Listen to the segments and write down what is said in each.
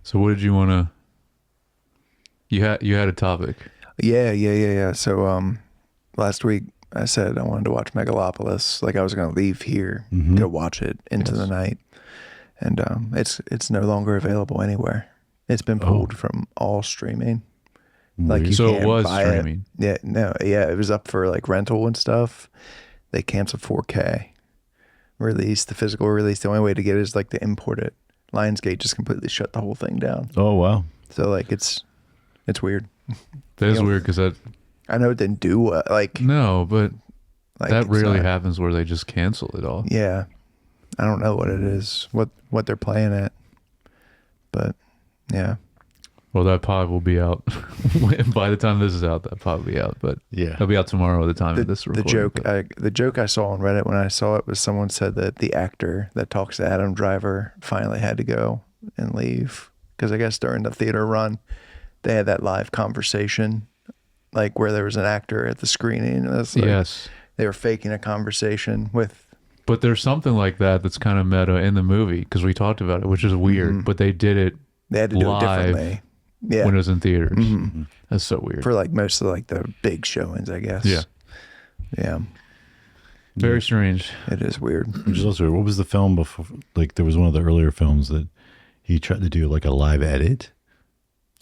So what did you want to? You had a topic. Yeah. So last week I said I wanted to watch Megalopolis. Like I was going to leave here, go watch it into the night, and it's no longer available anywhere. It's been pulled from all streaming. Like you So can't it was buy streaming. It. It was up for like rental and stuff. They canceled 4K release, the physical release. The only way to get it is like to import it. Lionsgate just completely shut the whole thing down. Oh wow! So like it's weird. That is weird because I know it didn't do no, but like that it's rarely not- happens where they just cancel it all. Yeah, I don't know what it is, what they're playing at, but yeah. Well, that pod will be out by the time this is out. That pod will be out, but Yeah. it'll be out tomorrow at the time of this The recording. joke, but- the joke I saw on Reddit when I saw it was someone said that the actor that talks to Adam Driver finally had to go and leave because I guess during the theater run, they had that live conversation, like where there was an actor at the screening. And it was like, yes, they were faking a conversation with. but there's something like that that's kind of meta in the movie because we talked about it, which is weird. But they did it They had to do live it differently. Yeah, when it was in theaters. That's so weird. for like most of like the big showings, I guess. Yeah, Very strange. it is weird. Which is also weird. What was the film before? Like there was one of the earlier films that he tried to do like a live edit.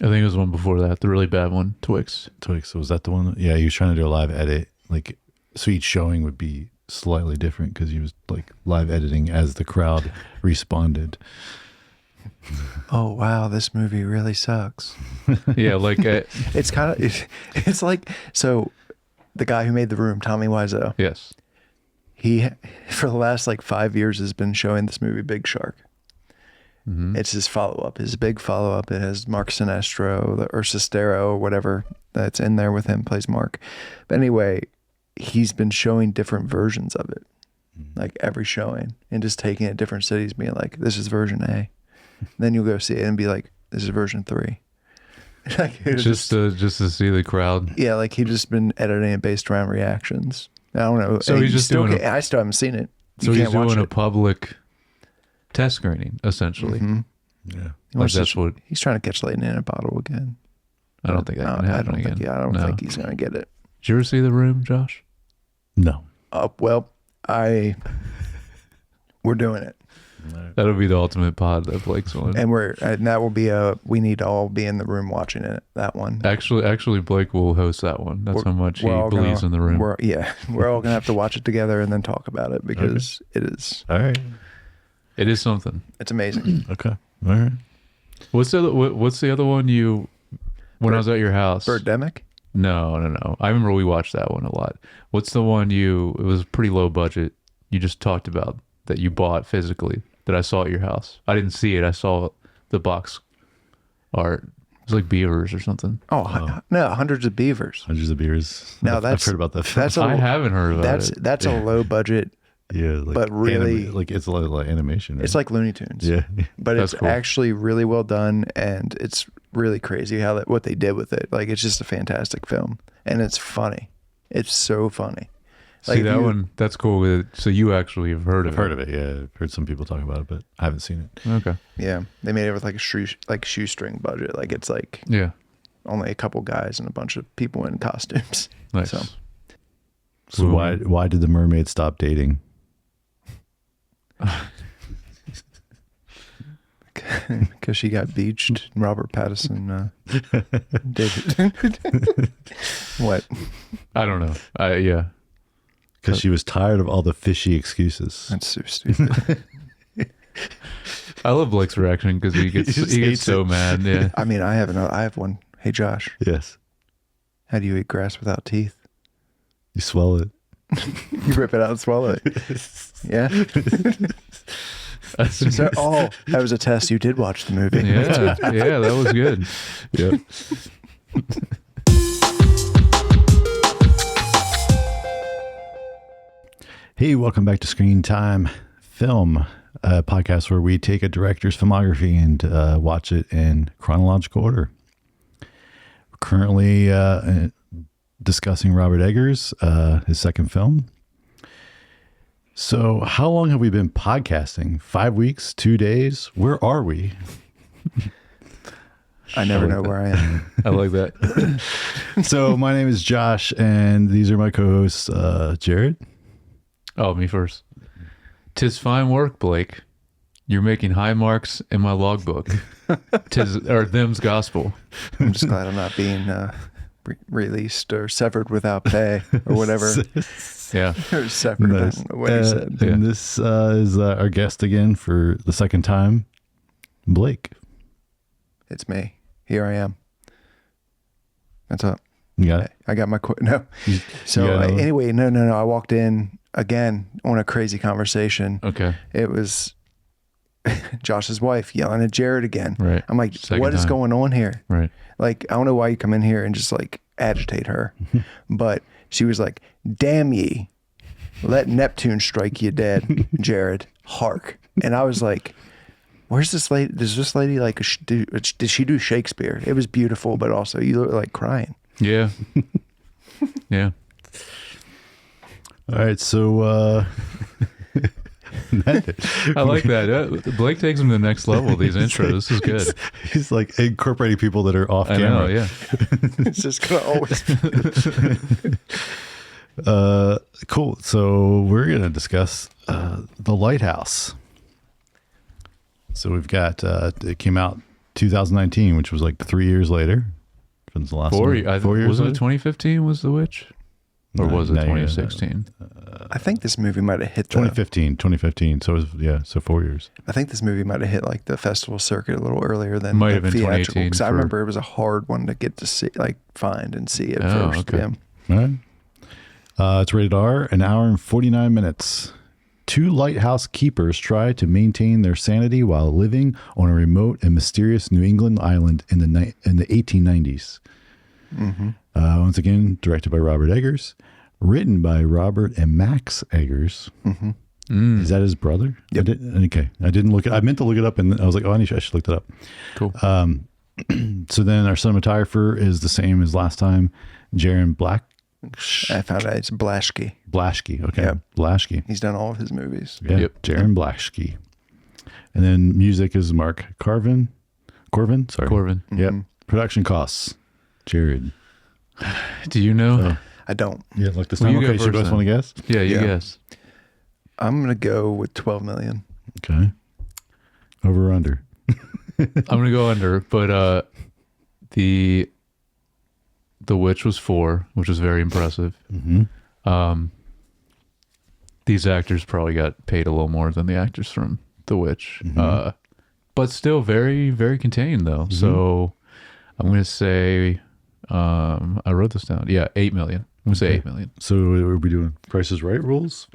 I think it was one before that, the really bad one, Twix. So was that the one? Yeah, he was trying to do a live edit. Like so each showing would be slightly different because he was like live editing as the crowd responded. Oh wow, this movie really sucks. Yeah, like It's kind of it's like, so the guy who made The Room, Tommy Wiseau, yes, he for the last like 5 years has been showing this movie Big Shark. It's his follow-up, his big follow-up. It has Mark Sinestro or Sestero or whatever that's in there with him, plays Mark. But anyway, he's been showing different versions of it, like every showing, and just taking it to different cities, being like, this is version A. Then you'll go see it and be like, this is version 3. Like, it was just to see the crowd. yeah, like he's just been editing it based around reactions. I don't know. So And he's you just still doing I still haven't seen it. So You he's can't watch doing a it. public test screening, essentially. Yeah. He Like wants to- that's what he's trying to catch lightning in a bottle again. I don't think that can I happen don't again. think. Yeah, I don't No. think he's gonna get it. Did you ever see The Room, Josh? No. Well, we're doing it, That'll be the ultimate pod that Blake's on. and that will be we need to all be in the room watching it. That one. Actually, Blake will host that one. That's how much he We're all believes in The Room. We're all gonna have to watch it together and then talk about it because it is. All right. It is something. It's amazing. Okay. All right. What's the other one you? When I was at your house. Birdemic. No. I remember we watched that one a lot. What's the one it was pretty low budget. You just talked about that you bought physically that I saw at your house. I didn't see it. I saw the box art. It was like beavers or something. No, hundreds of beavers. Hundreds of beers. Now I've heard about that. That's I haven't heard about it. That's a low budget. yeah, like but really- like it's a lot like animation. Right? It's like Looney Tunes. yeah. But That's it's cool. actually really well done, and it's really crazy what they did with it. Like it's just a fantastic film, and it's funny. It's so funny. See that one? That's cool. So you actually have heard of I've heard of it. Yeah, I've heard some people talk about it, but I haven't seen it. Okay. Yeah, they made it with like a shoestring budget. Like it's like Yeah. only a couple guys and a bunch of people in costumes. Nice. So So Ooh. why did the mermaid stop dating? because she got beached, Robert Pattinson did it. What? I don't know. Yeah. Because she was tired of all the fishy excuses. That's so stupid. I love Blake's reaction because he gets just he gets hates so it. mad. Yeah. I mean, I have one. Hey, Josh, Yes. how do you eat grass without teeth? You swallow it. You rip it out and swallow it. Yeah. So, that was a test. You did watch the movie. Yeah. Yeah. That was good. Yep. Hey, welcome back to Screen Time Film, a podcast where we take a director's filmography and watch it in chronological order. We're currently discussing Robert Eggers, his second film. So how long have we been podcasting? 5 weeks, 2 days? Where are we? I never know where I am. I like that. So my name is Josh, and these are my co-hosts, Jared. Oh, me first. 'Tis fine work, Blake. You're making high marks in my logbook. Them's gospel. I'm just glad I'm not being released or severed without pay or whatever. Yeah. Or severed. I don't know what he said. And this is our guest again for the second time, Blake. It's me. Here I am. What's up? You got it? I got my no. So you got another one? anyway, no. I walked in again on a crazy conversation. Okay. It was Josh's wife yelling at Jared again. Right. I'm like, Second what is time. going on here? Right. Like, I don't know why you come in here and just like agitate her. But she was like, damn ye, let Neptune strike you dead, Jared. Hark. And I was like, where's this lady? Does this lady like, did she do Shakespeare? It was beautiful, but also you look like crying. Yeah. Yeah. All right, so I like that. Blake takes him to the next level. These intros. This is good. he's like incorporating people that are off I camera. know. Yeah. It's just going to always. Cool. So we're going to discuss the Lighthouse. So we've got it came out 2019, which was like 3 years later. Since the last 4 one. years. 4 years Was it later? 2015? Was The Witch, or was it No, 2016? I think this movie might have hit 2015. So it was, so 4 years. I think this movie might have hit like the festival circuit a little earlier than Might the have been theatrical. 2018 Because I for- remember it was a hard one to get to see, like find and see it Oh, first. okay. Yeah. All right. It's rated R, an hour and 49 minutes. Two lighthouse keepers try to maintain their sanity while living on a remote and mysterious New England island in the 1890s. Mm-hmm. Once again, directed by Robert Eggers, written by Robert and Max Eggers. Mm-hmm. Is that his brother? Yep. I didn't look it. I meant to look it up, and I was like, I should look that up. Cool. So then our cinematographer is the same as last time, Jaron I found out it's Blaschke. Blaschke. Okay, Yep. Blaschke. He's done all of his movies. Yeah, Yep. Jaron Blaschke. And then music is Mark Corvin. Sorry. Corvin. Yep. Mm-hmm. Production costs, Jared. Do you know? I don't. Yeah, like this Well, time. you go Okay, you first both then. want to guess? Yeah, you Yeah. guess. I'm going to go with 12 million. Okay. Over or under? I'm gonna go under, but the Witch was 4, which was very impressive. Mm-hmm. These actors probably got paid a little more than the actors from The Witch, Mm-hmm. but still very, very contained though. So I'm gonna say, I wrote this down. Yeah, 8 million. I'm gonna say 8 million. So are we doing Price is Right rules?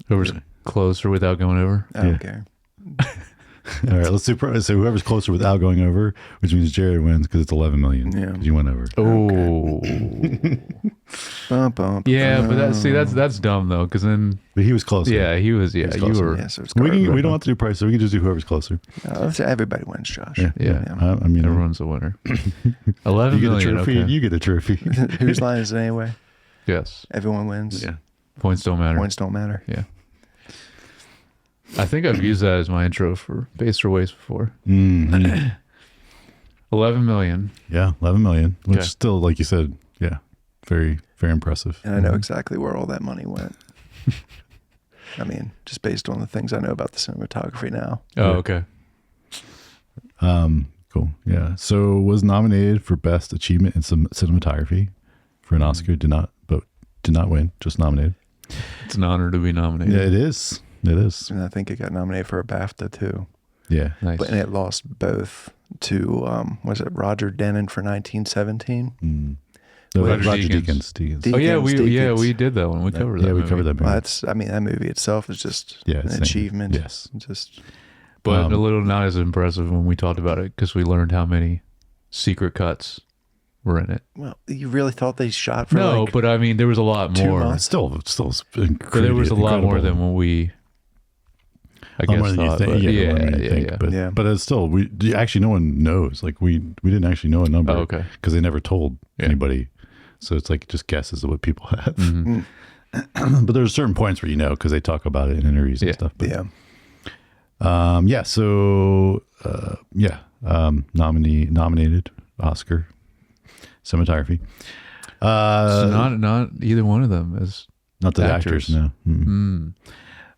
Whoever's closer without going over. I don't Yeah. care. All right, let's do so whoever's closer without going over, which means Jared wins because it's 11 million. Yeah. 'cause you went over. Oh, Bum, bum, yeah, but that's dumb though, because then But he was closer. yeah, he was He's you closer. were Yeah, so it's We garbage. don't have to do price, so we can just do whoever's closer. Let's say everybody wins, Josh. Yeah. Yeah. I mean, everyone's a winner. 11 you get a million. trophy. Okay. You get a trophy. Whose line is it anyway? Yes, Everyone wins. Yeah. points don't matter. Points don't matter. Yeah. I think I've used that as my intro for Base or Waste before. Mm-hmm. 11 million. Yeah, 11 million, which Okay. still, like you said, yeah, very, very impressive. And I know exactly where all that money went. I mean, just based on the things I know about the cinematography now. Oh, Yeah. okay. Cool. Yeah. So was nominated for Best Achievement in Cinematography for an Oscar. Did not win. Just nominated. It's an honor to be nominated. Yeah, it is. It is. And I think it got nominated for a BAFTA too. Yeah. Nice. And it lost both to, was it Roger Denon for 1917? Mm. No, Roger Roger Deakins. Deakins. Oh yeah, Deakins. we did that one. We covered that. Yeah, we movie. covered that movie. Well, that movie itself is just Yeah, an it's insane. achievement. Yes. Just, But a little not as impressive when we talked about it because we learned how many secret cuts were in it. well, you really thought they shot for No, like, but I mean there was a lot 2 more. months? Still But there was a lot more than what we. I guess more than you thought, think. but Yeah, more than you yeah, think. yeah. But Yeah. but it's still actually no one knows. Like we didn't actually know a number. Oh, okay. Because they never told Yeah. anybody. So it's like just guesses of what people have. Mhm. But there's certain points where you know because they talk about it in interviews and Yeah. stuff. But, yeah. nominated Oscar cinematography. So not either one of them is Not the actors, no.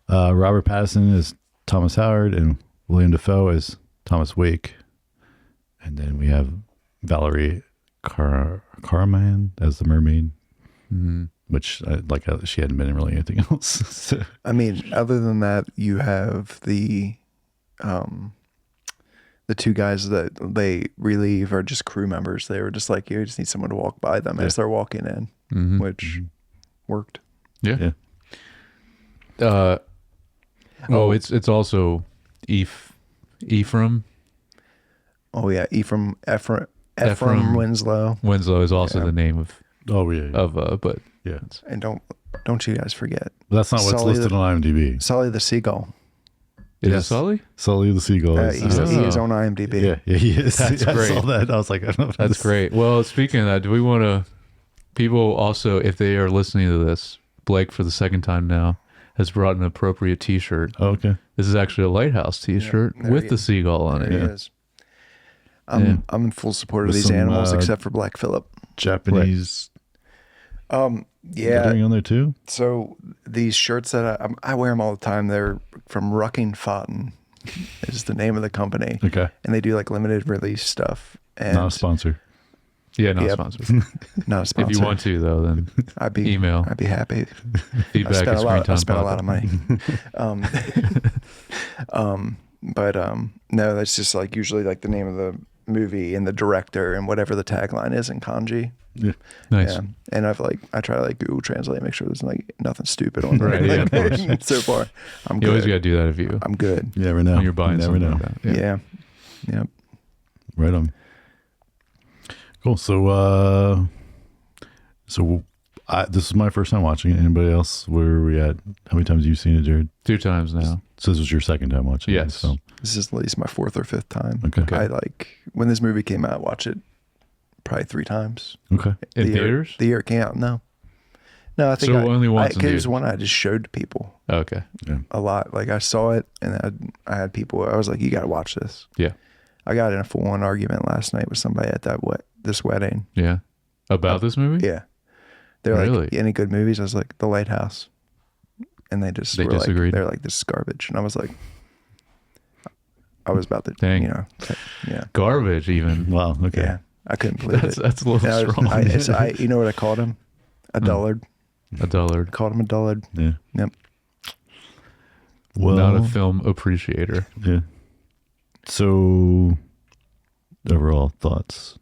Robert Pattinson is Thomas Howard, and William Dafoe is Thomas Wake. And then we have Valerie Karaman as the mermaid, which she hadn't been in really anything else. So. I mean, other than that, you have the two guys that they relieve are just crew members. They were just like, you just need someone to walk by them as they're walking in, which worked. Yeah. It's also Ephraim. Oh yeah, Ephraim Winslow. Winslow is also the name of but yeah. And don't you guys forget. That's not what's listed on IMDb. Sully the Seagull. Is it Sully? Sully the Seagull. He is on IMDb. Yeah, he is. That's great. I saw that. I was like, I don't know. That's great. Well, speaking of that, do we want to? People also, if they are listening to this, Blake for the second time now has brought an appropriate T-shirt. Oh, okay. This is actually a Lighthouse T-shirt with the seagull on it. There he is. I'm in full support of these animals, except for Black Phillip. Japanese. Yeah. On there too. So these shirts that I wear them all the time. They're from Rucking Fountain, is the name of the company. Okay. And they do like limited release stuff. And Not a sponsor. Yeah, not sponsored. Not a sponsor. If you want to, though, then email. I'd be happy. Feedback at Screen Time. I spent a lot of money. No, that's just like usually like the name of the movie and the director and whatever the tagline is in kanji. Yeah. Nice. Yeah. And I try to like Google Translate, make sure there's like nothing stupid on there. Right, yeah, of course. So far, I'm good. You always got to do that if I'm good. You never know. When you're buying you never something know. like that. Yeah. Yep. Right on. Cool. So, this is my first time watching it. Anybody else? Where are we at? How many times have you seen it, Jared? 2 times now. So this was your second time watching it? Yes. So. This is at least my 4th or 5th time. Okay. I like when this movie came out, I watched it probably 3 times. Okay. In theaters? The year it came out, no. No, I think So only once in it was theaters. one I just showed to people Okay. Yeah. a lot. Like I saw it and I had people, I was like, you got to watch this. Yeah. I got in a full-on argument last night with somebody at this wedding. Yeah. About this movie? Yeah. They're Really? like, any good movies? I was like, The Lighthouse. And they were disagreed? Like, they're like, this is garbage. And I was like, I was about to, Dang. yeah. Garbage, even. Wow. Okay. Yeah. I couldn't believe it. That's a little strong. You know what I called him? A dullard. A dullard. Called him a dullard. Yeah. Yep. Well, Not a film appreciator. Yeah. So, overall thoughts?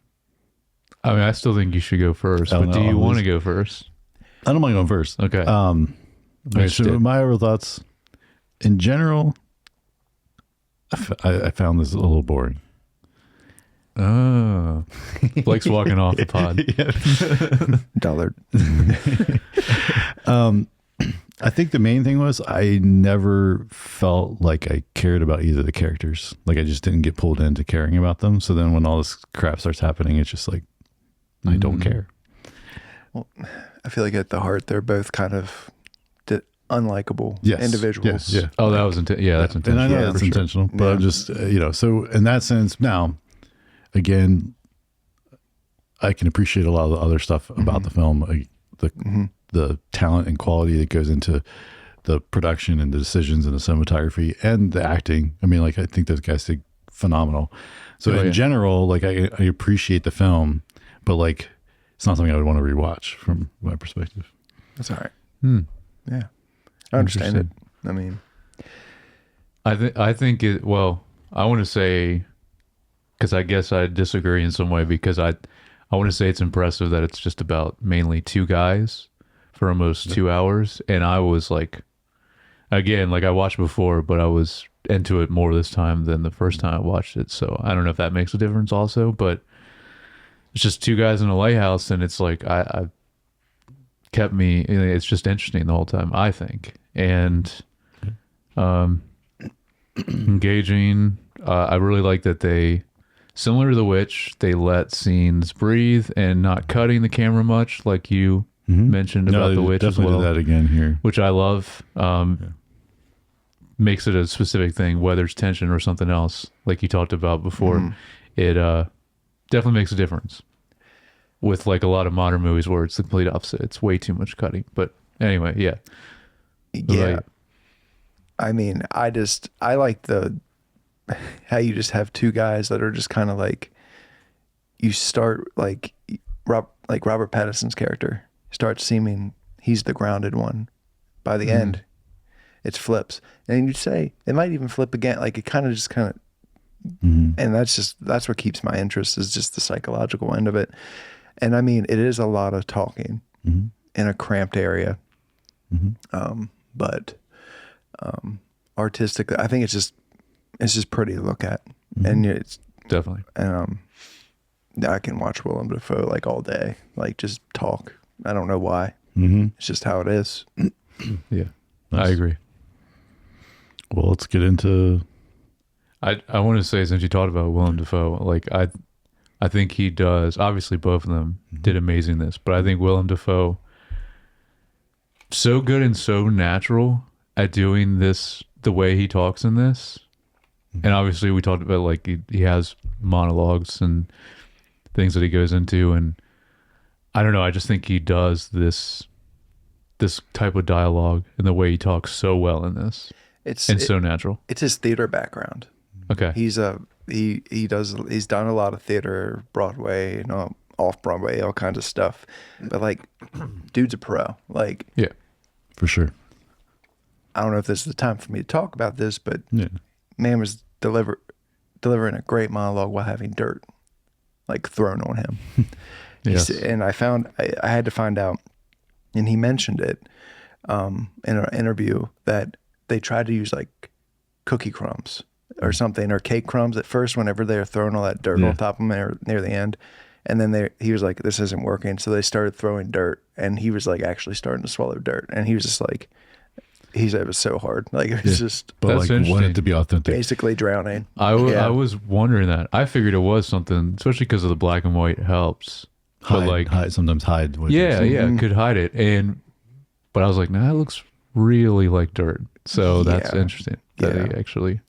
I mean, I still think you should go first, Oh, but no, do you I'll want to lose. go first? I don't mind going first. Okay. Okay, so my overall thoughts, in general, I found this a little boring. Oh. Blake's walking off the pod. Dullard. I think the main thing was I never felt like I cared about either of the characters. Like I just didn't get pulled into caring about them. So then when all this crap starts happening, it's just like, I don't care. Well, I feel like at the heart, they're both kind of unlikable individuals. Yes, yeah. Oh, that was that's intentional. And I know Yeah, that's for sure. intentional, but I'm just, so in that sense, now, again, I can appreciate a lot of the other stuff about the film, like the talent and quality that goes into the production and the decisions and the cinematography and the acting. I mean, like, I think those guys did phenomenal. So in general, like, I appreciate the film, but like, it's not something I would want to rewatch from my perspective. That's all right. Yeah. I understand it. I mean, I think it, well, I want to say, because I guess I disagree in some way, because I want to say it's impressive that it's just about mainly 2 guys for almost 2 hours. And I was like, again, like I watched before, but I was into it more this time than the first time I watched it. So I don't know if that makes a difference also, but it's just 2 guys in a lighthouse. And it's like, I kept me, it's just interesting the whole time, I think. And engaging. I really like that they, similar to The Witch, they let scenes breathe and not cutting the camera much, like you mentioned about The Witch as well. Definitely did that again here, which I love. Makes it a specific thing, whether it's tension or something else, like you talked about before. It definitely makes a difference. With like a lot of modern movies where it's the complete opposite. It's way too much cutting. But anyway, yeah. Yeah. I mean, I like how you just have two guys that are just kind of like, you start like Robert Pattinson's character starts seeming he's the grounded one. By the end, it flips. And you'd say it might even flip again. Like it kind of, and that's what keeps my interest, is just the psychological end of it. And I mean, it is a lot of talking in a cramped area. But artistically, I think it's just pretty to look at. And it's Definitely. And I can watch Willem Dafoe like all day, like just talk. I don't know why. It's just how it is. Yeah, I agree. Well, let's get into. I want to say, since you talked about Willem Dafoe, like I think he does. Obviously, both of them did amazing in this, but I think Willem Dafoe so good and so natural at doing this the way he talks in this. And obviously, we talked about like he has monologues and things that he goes into, and I don't know. I just think he does this type of dialogue and the way he talks so well in this. It's so natural. It's his theater background. Okay. He's done a lot of theater, Broadway, off Broadway, all kinds of stuff. But like, dude's a pro. Like, yeah, for sure. I don't know if this is the time for me to talk about this, but Yeah. man was delivering a great monologue while having dirt like thrown on him. Yes. And I had to find out, and he mentioned it in an interview, that they tried to use like cookie crumbs or something, or cake crumbs at first whenever they were throwing all that dirt on top of them near the end. And then he was like, this isn't working. So they started throwing dirt, and he was like actually starting to swallow dirt. And he was just like, it was so hard. Like it was just But That's like interesting. wanted to be authentic. basically drowning. I was wondering that. I figured it was something, especially because of the black and white helps. Sometimes hide. What Yeah, it could hide it. But I was like, nah, it looks really like dirt. So that's Yeah. interesting that he actually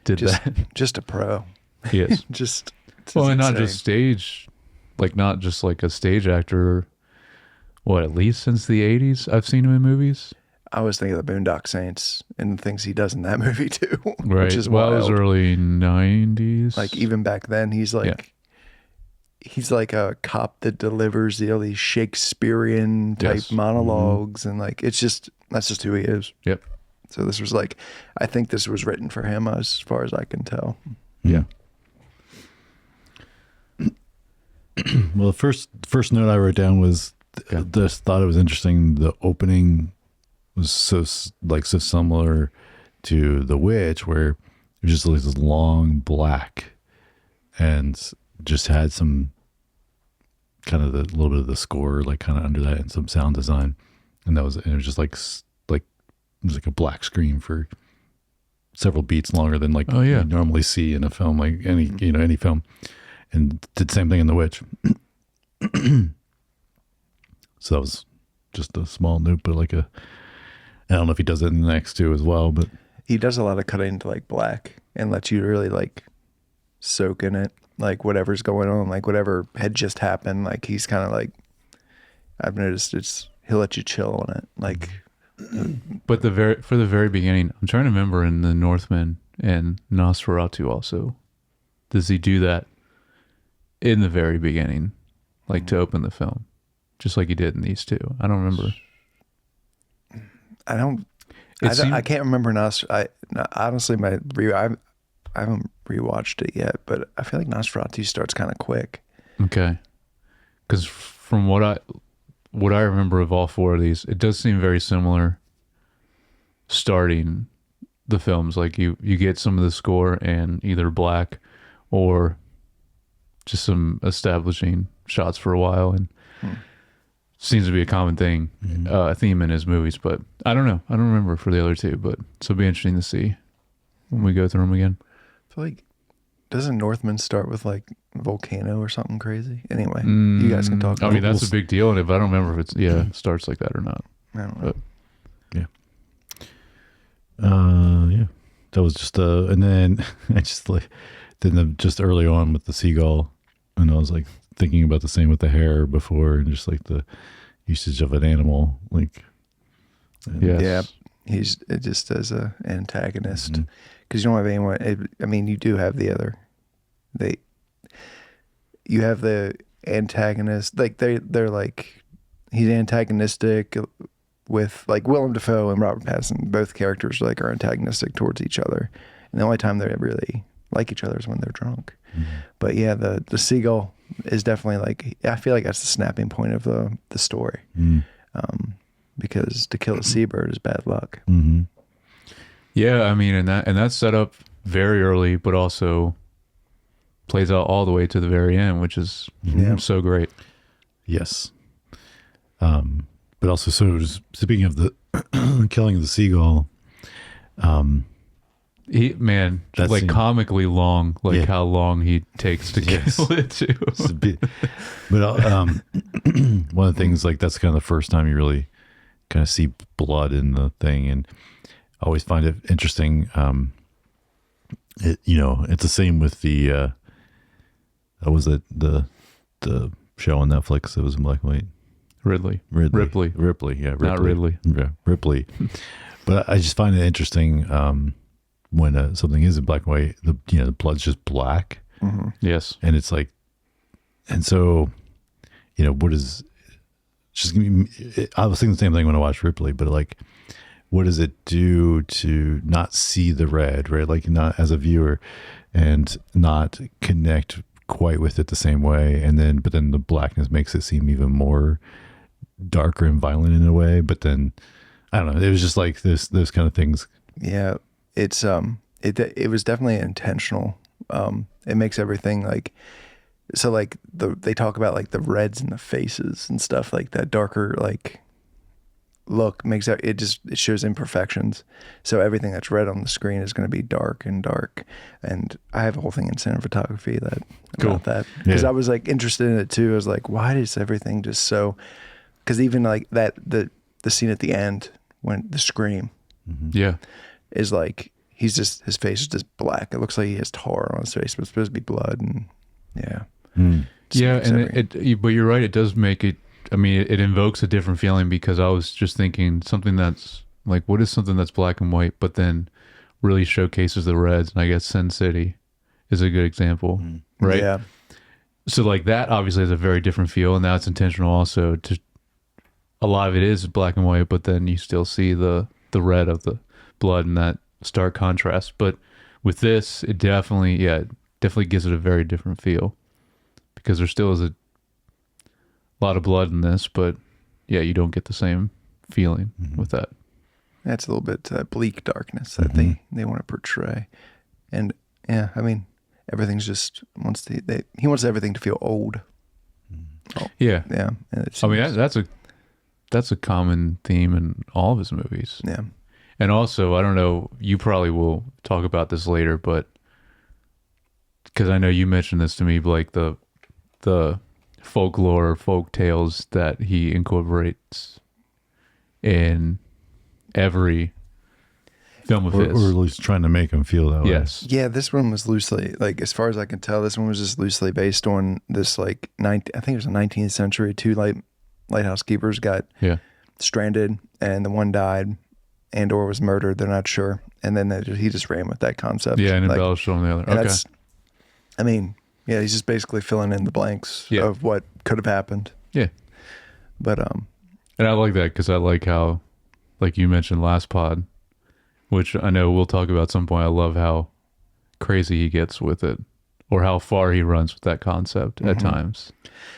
did that. Just a pro. Yes. Just Well, and not insane. just stage, like not just like a stage actor. What, at least since the 80s, I've seen him in movies. I was thinking of the Boondock Saints and the things he does in that movie too. Right. Which is well, it wild. was early 90s. Like even back then, he's like a cop that delivers all these Shakespearean type Yes. monologues, and like that's just who he is. Yep. So this was like, I think this was written for him as far as I can tell. Yeah. Well, the first note I wrote down was just thought it was interesting. The opening was so similar to The Witch, where it was just like this long black, and just had some kind of the little bit of the score like kind of under that, and some sound design, and it was just like it was like a black screen for several beats longer than like you normally see in a film, like any film. And did the same thing in The Witch. So that was just a small note, but I don't know if he does it in the next two as well, but He does a lot of cutting to like black and lets you really like soak in it, like whatever's going on, like whatever had just happened. Like he's kind of like, I've noticed he'll let you chill on it. Like, But for the very beginning, I'm trying to remember in The Northman and Nosferatu also, does he do that in the very beginning, like to open the film, just like he did in these two? I don't remember. I can't remember honestly, I haven't rewatched it yet, but I feel like Nosferatu starts kind of quick. Okay, because from what I remember of all four of these, it does seem very similar. Starting the films, like you get some of the score and either black or just some establishing shots for a while, and seems to be a common thing, theme in his movies. But I don't know. I don't remember for the other two, but so it'll be interesting to see when we go through them again. I feel like, doesn't Northman start with like volcano or something crazy? Anyway, you guys can talk I about mean, it. that's a big deal, and if I don't remember if it starts like that or not. I don't know. yeah, that was just and then I just just early on with the seagull And I was like thinking about the same with the hair before, and just like the usage of an animal, like Yes. Yeah, he's just as a antagonist, because you don't have anyone. I mean, you do have the other. You have the antagonist. Like they're like, he's antagonistic with like Willem Dafoe and Robert Pattinson. Both characters like are antagonistic towards each other, and the only time they really like each other is when they're drunk. But yeah, the seagull is definitely like, I feel like that's the snapping point of the story. Because to kill a seabird is bad luck. Yeah, I mean, and that's set up very early, but also plays out all the way to the very end, which is so great. Yes. But also, so speaking of the killing of the seagull, That's like scene. Comically long, like Yeah. how long he takes to kill it too. it's a bit, but one of the things, like, that's kind of the first time you really kind of see blood in the thing, and I always find it interesting. It's the same with the what was it, the show on Netflix that was in black and white? Ripley. Yeah, Not Ridley. Yeah, Ripley. But I just find it interesting when something is in black and white, the blood's just black, Yes. and it's like, and so, what is just? I was thinking the same thing when I watched Ripley, but like, what does it do to not see the red, right? Like, not as a viewer, and not connect quite with it the same way, but then the blackness makes it seem even more darker and violent in a way. But then I don't know, it was just like those kind of things. Yeah, it's it was definitely intentional. It makes everything like, so like they talk about like the reds in the faces and stuff, like that darker like look makes it shows imperfections. So everything that's red on the screen is going to be dark. And I have a whole thing in cinematography about that, because I was like interested in it too. I was like, why is everything just so? Because even like that the scene at the end when the scream, Yeah. is like, his face is just black. It looks like he has tar on his face, but it's supposed to be blood. And yeah. Just Yeah, makes and but you're right, it does make it, I mean, it invokes a different feeling, because I was just thinking something that's like, what is something that's black and white, but then really showcases the reds? And I guess Sin City is a good example, right? Yeah. So like that obviously has a very different feel, and that's intentional also. A lot of it is black and white, but then you still see the red of the blood and that stark contrast. But with this, it definitely gives it a very different feel, because there still is a lot of blood in this, but yeah, you don't get the same feeling with that. That's a little bit bleak darkness that they want to portray. And yeah, I mean, everything's just he wants everything to feel old. Yeah. Yeah. And I mean, that's a common theme in all of his movies. yeah. And also, I don't know, you probably will talk about this later, but because I know you mentioned this to me, like the folklore, folk tales that he incorporates in every film of Or his. at least trying to make them feel that way. Yes. Yeah, this one was loosely, like, as far as I can tell, this one was just loosely based on this, like, I think it was the 19th century. Two lighthouse keepers got stranded, and the one died and/or was murdered. They're not sure. And then he just ran with that concept. Yeah, and like, embellished on the other. and Okay. I mean, yeah, he's just basically filling in the blanks of what could have happened. Yeah. But And I like that, because I like how, like you mentioned last pod, which I know we'll talk about at some point, I love how crazy he gets with it, or how far he runs with that concept at times.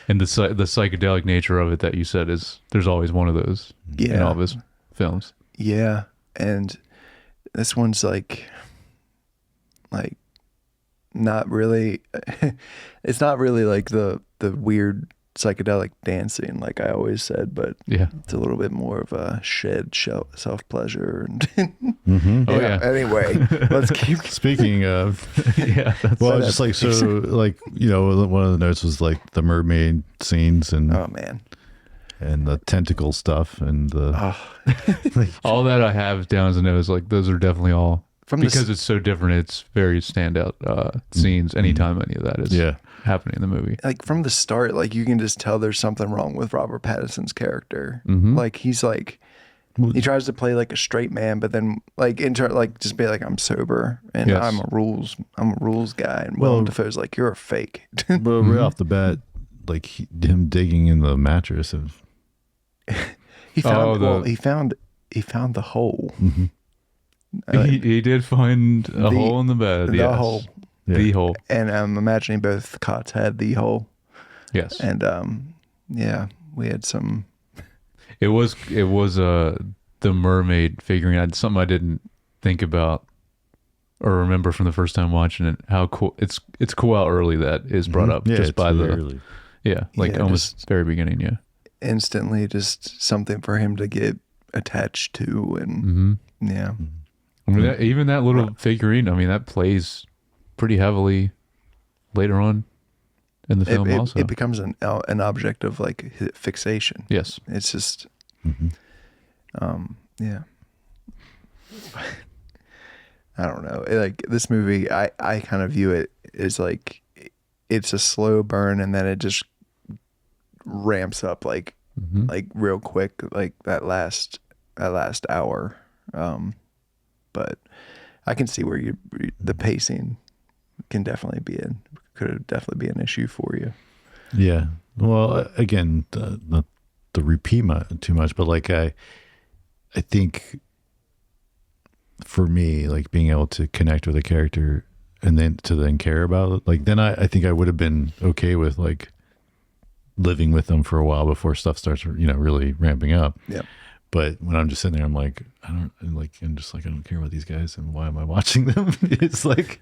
And the psychedelic nature of it that you said is, there's always one of those in all of his films. yeah, and this one's like not really. It's not really like the weird psychedelic dancing, like I always said, but it's a little bit more of a self pleasure. And Oh yeah. Anyway, let's keep. Speaking of, Yeah. well, just like, so, like, one of the notes was like the mermaid scenes and Oh man, and the tentacle stuff and the All that I have down as a nose, like those are definitely all from because it's so different. It's very standout scenes anytime any of that is happening in the movie. like from the start, like you can just tell there's something wrong with Robert Pattinson's character. Mm-hmm. Like he's like he tries to play like a straight man, but then like just be like I'm sober and Yes. I'm a rules guy, and Well- Willem Dafoe's like you're a fake. But right off the bat, like him digging in the mattress of He found Oh, he found the hole. He did find a the- hole in the bed. the Yes. hole. The hole. And I'm imagining both cots had the hole. Yes. And yeah, we had some. It was the mermaid figuring out something I didn't think about or remember from the first time watching it. How cool it's cool how early that is brought up Yeah, just it's by really the early. like Yeah, almost very beginning. Yeah. Instantly, just something for him to get attached to, and Mm-hmm. yeah, I mean, even that little figurine. I mean, that plays pretty heavily later on in the film. Also, it becomes an object of like fixation. yes. It's just, yeah. I don't know. Like this movie, I kind of view it as like it's a slow burn, and then it just ramps up like real quick, like that last hour. But I can see where the pacing could definitely be an issue for you. Yeah. Well, again, not to repeat too much, but like I think for me, like being able to connect with a character and then care about it, like then I think I would have been okay with like living with them for a while before stuff starts, really ramping up. Yeah. But when I'm just sitting there, I'm like, I'm just like, I don't care about these guys, and why am I watching them? It's like,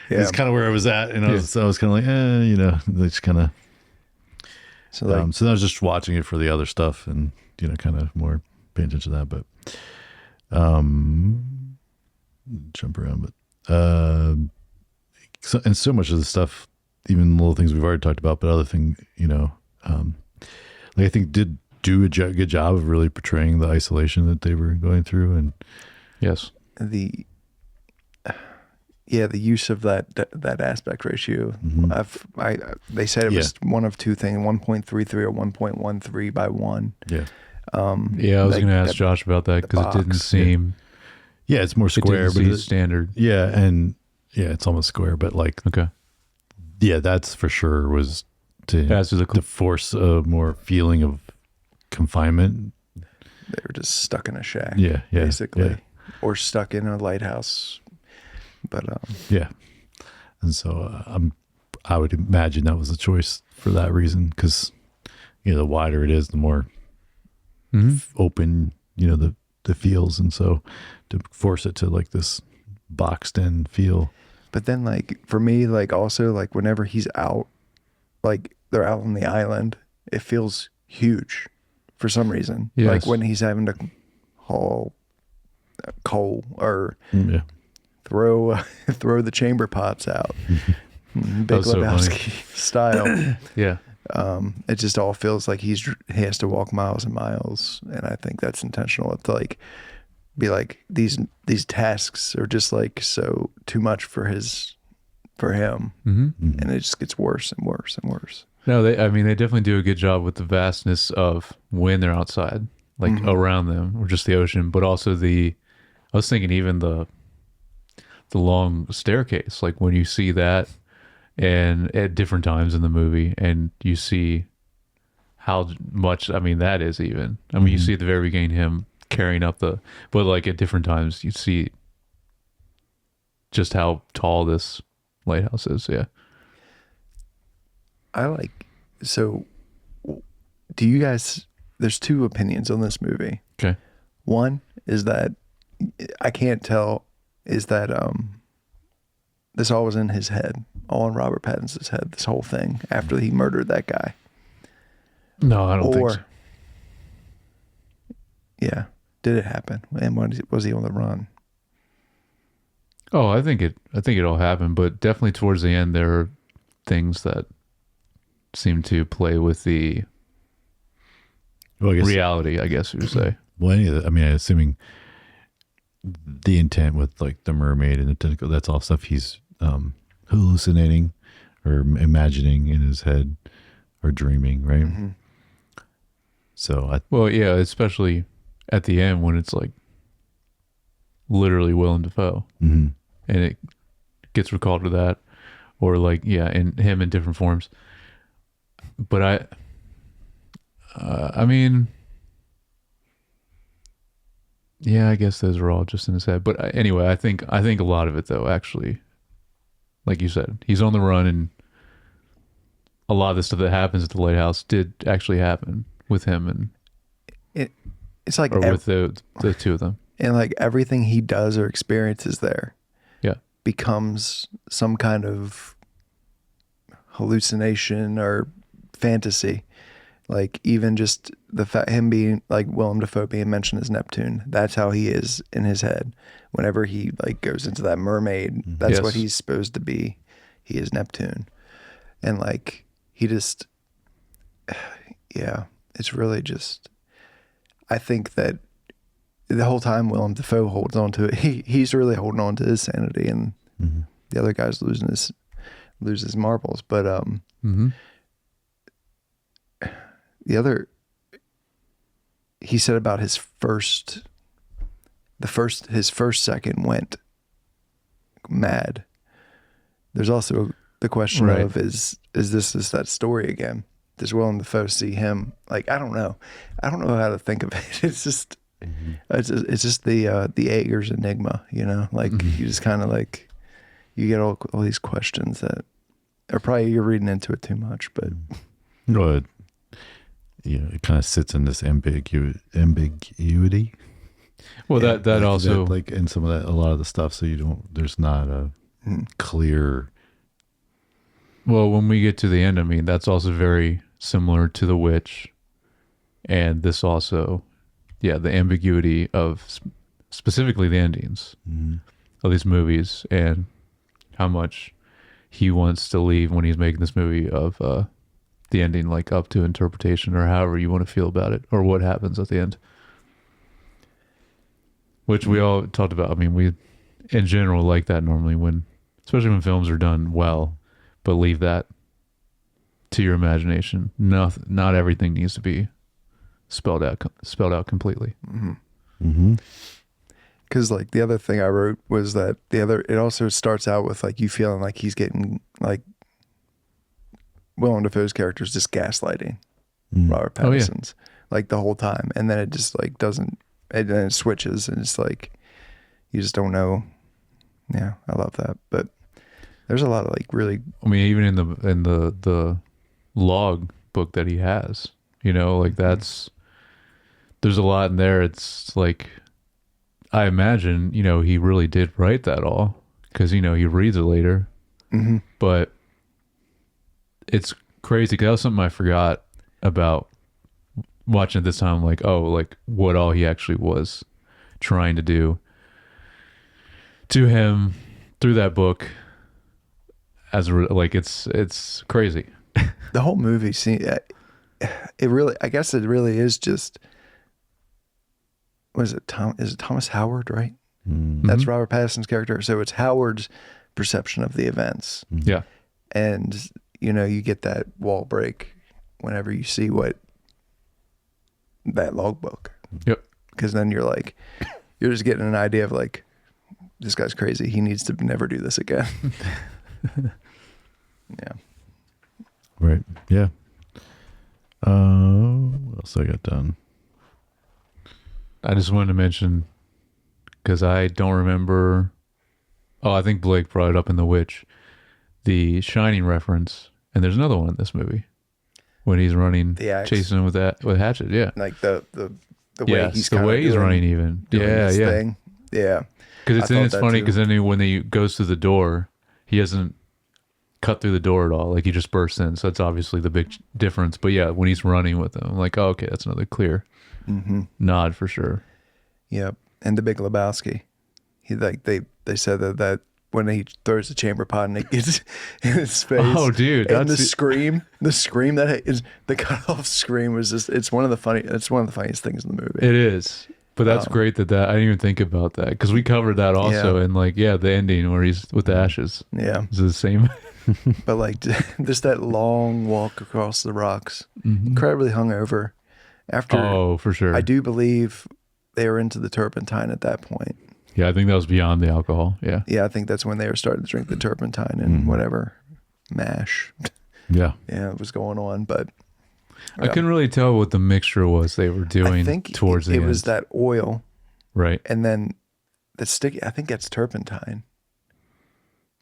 it's kind of where I was at, and I was kind of like, they just kind of. So like, So I was just watching it for the other stuff, and kind of more paying attention to that. But, jump around, but so much of the stuff, even little things we've already talked about, but other thing, like I think did do a good job of really portraying the isolation that they were going through, and Yes. the use of that aspect ratio. They said it was one of two things: 1.33 or 1.13 by 1. yeah, Yeah, I was going to ask Josh about that because it didn't box. seem it's more it square, didn't but seem standard. it's almost square, but like Okay. that's for sure was to As to the to force a more feeling of confinement. They were just stuck in a shack, basically. or stuck in a lighthouse. But Yeah. And so I would imagine that was a choice for that reason, because, the wider it is, the more open, the feels. And so to force it to like this boxed in feel. But then like for me, like also like whenever he's out, like they're out on the island, it feels huge for some reason. Yes. Like when he's having to haul coal or throw the chamber pots out, Big was so Lebowski style. Yeah. It just all feels like he has to walk miles and miles, and I think that's intentional. It's like be like these tasks are just like so too much for him, and it just gets worse and worse and worse. No, they definitely do a good job with the vastness of when they're outside, like around them, or just the ocean, but also I was thinking even the long staircase, like when you see that and at different times in the movie, and you see how much, that is even, you see at the very beginning him carrying up but like at different times you see just how tall this lighthouse is. Yeah. So do you guys, there's two opinions on this movie. Okay. One is that I can't tell is that this all was in his head, all in Robert Pattinson's head, this whole thing after he murdered that guy. No, I don't think so. Yeah. Did it happen? And was he on the run? Oh, I think it all happened, but definitely towards the end there are things that seem to play with the Well, I guess, reality, I guess you would say. well, any of that, assuming the intent with like the mermaid and the tentacle, that's all stuff he's hallucinating or imagining in his head or dreaming, right? Mm-hmm. So Well, yeah, especially at the end when it's like literally Willem Dafoe, mhm. and it gets recalled to that, or like in him in different forms. But I mean, yeah, I guess those are all just in his head. But anyway, I think a lot of it though, actually, like you said, he's on the run, and a lot of the stuff that happens at the lighthouse did actually happen with him It's like or with the two of them. and like everything he does or experiences there Yeah. becomes some kind of hallucination or fantasy. Like even just the fact him being like Willem Dafoe being mentioned as Neptune, that's how he is in his head. Whenever he like goes into that mermaid, that's Yes. what he's supposed to be. He is Neptune. And like he just yeah, it's really just I think that the whole time Willem Dafoe holds on to it, he's really holding on to his sanity, and the other guy's loses marbles. But Mm-hmm. he said about his first second went mad. There's also the question Right. of is this that story again? Does Willem Dafoe see him? Like I don't know how to think of it. It's just it's just the Eggers enigma, you know. Like you just kind of like you get all these questions that are probably you're reading into it too much, but Well, it kind of sits in this ambiguity. Well, Yeah, that also like in some of that, a lot of the stuff. So there's not a clear. well, when we get to the end, I mean, that's also very similar to The Witch, and this also, the ambiguity of specifically the endings of these movies and how much he wants to leave when he's making this movie of the ending, like up to interpretation or however you want to feel about it or what happens at the end. Which we all talked about. I mean, we in general like that normally especially when films are done well, but leave that to your imagination. Not everything needs to be spelled out completely. because like the other thing I wrote was that it also starts out with like you feeling like he's getting like Willem Dafoe's character is just gaslighting Robert Oh, yeah. Pattinson's like the whole time, and then it just like doesn't, and then it switches, and it's like you just don't know. Yeah, I love that, but there's a lot of like really I mean, even in the log book that he has, like there's a lot in there. It's like, I imagine, he really did write that all because, he reads it later, but it's crazy because that was something I forgot about watching at this time. Like, what all he actually was trying to do to him through that book it's crazy. the whole movie scene. It really, I guess it really is just, what is it? Is it Thomas Howard, right? That's Robert Pattinson's character. So it's Howard's perception of the events. Yeah. And, you get that wall break whenever you see that logbook. Yep. Because then you're just getting an idea of like, this guy's crazy. He needs to never do this again. Yeah. Right. Yeah. What else I got done? I just wanted to mention, because I don't remember. Oh, I think Blake brought it up in The Witch, the Shining reference, and there's another one in this movie when he's running, The axe. chasing him with Hatchet. Yeah, Like the way yes, he's the kinda way he's doing- running, even doing yeah, his yeah. thing. Yeah. Because I thought it's that funny too. because then when he goes through the door, he doesn't cut through the door at all. Like he just bursts in. So that's obviously the big difference. But yeah, when he's running with them, I'm like, oh, okay, that's another clear nod for sure. Yep. And the Big Lebowski. He like they said that when he throws the chamber pot and it gets in his face. Oh, dude, And that's the scream that is the cutoff scream was just it's one of the funniest things in the movie. It is. But that's great that I didn't even think about that because we covered that also. Yeah. And like, yeah, the ending where he's with the ashes Yeah. is the same. But like just that long walk across the rocks, incredibly hungover. After, Oh, for sure. I do believe they were into the turpentine at that point. Yeah, I think that was beyond the alcohol. Yeah. Yeah, I think that's when they were starting to drink the turpentine and whatever mash. Yeah. Yeah, it was going on, but I couldn't really tell what the mixture was they were doing I think towards the it end. was that oil, Right. and then the sticky. I think that's turpentine.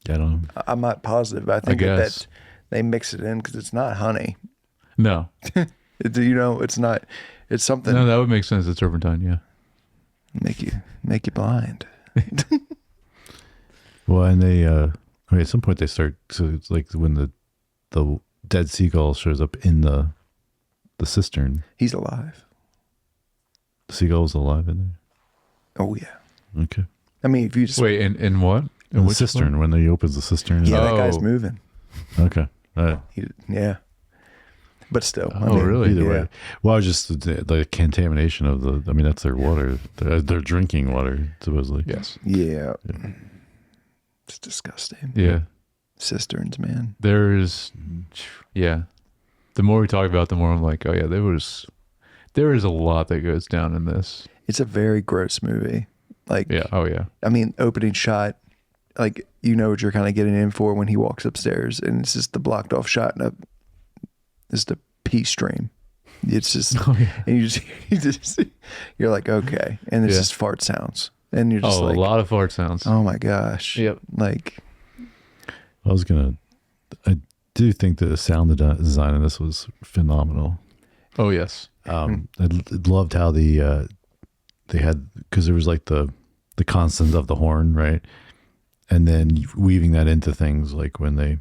I don't know. I'm not positive, but I think guess. that they mix it in because it's not honey. No. It's not. It's something No, that would make sense. The turpentine, yeah. make you blind. Well, and they, I mean, at some point they start, so it's like when the dead seagull shows up in the cistern. He's alive. The seagull's alive in Oh yeah. there. Okay. I mean, if you just Wait, in what? In the which cistern, one? when he opens the cistern. yeah, that guy's Oh. moving. Okay. Yeah. But still. Oh, really? Either yeah. way. Well, I was just the contamination of I mean, that's their water. They're drinking water, supposedly. Yes. Yeah. It's disgusting. Yeah. Cisterns, man. There's, yeah. The more we talk about it, the more I'm like, oh yeah, there is a lot that goes down in this. It's a very gross movie. Like, Yeah. Oh yeah. I mean, opening shot, like, you know what you're kind of getting in for when he walks upstairs, and it's just the blocked off shot and just a pee stream. It's just, Oh yeah. and you're like, okay. And it's Yeah. just fart sounds. And you're just Oh, like, a lot of fart sounds. oh my gosh. Yep. Like, I do think the sound design in this was phenomenal. Oh yes. I loved how they had, because there was like the constant of the horn, right? And then weaving that into things like when they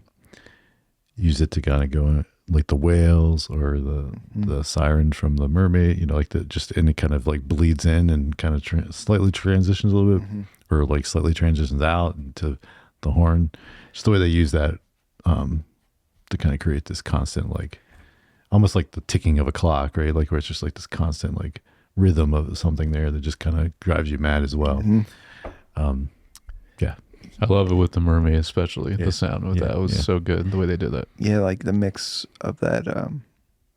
use it to kind of go in, like the whales or the siren from the mermaid, you know, like and it kind of like bleeds in and kind of slightly transitions a little bit, or like slightly transitions out into the horn. Just the way they use that to kind of create this constant, like almost like the ticking of a clock, right? Like where it's just like this constant like rhythm of something there that just kind of drives you mad as well. Yeah. I love it with the mermaid, especially the sound with Yeah. that was so good. The way they did that. yeah, like the mix of that.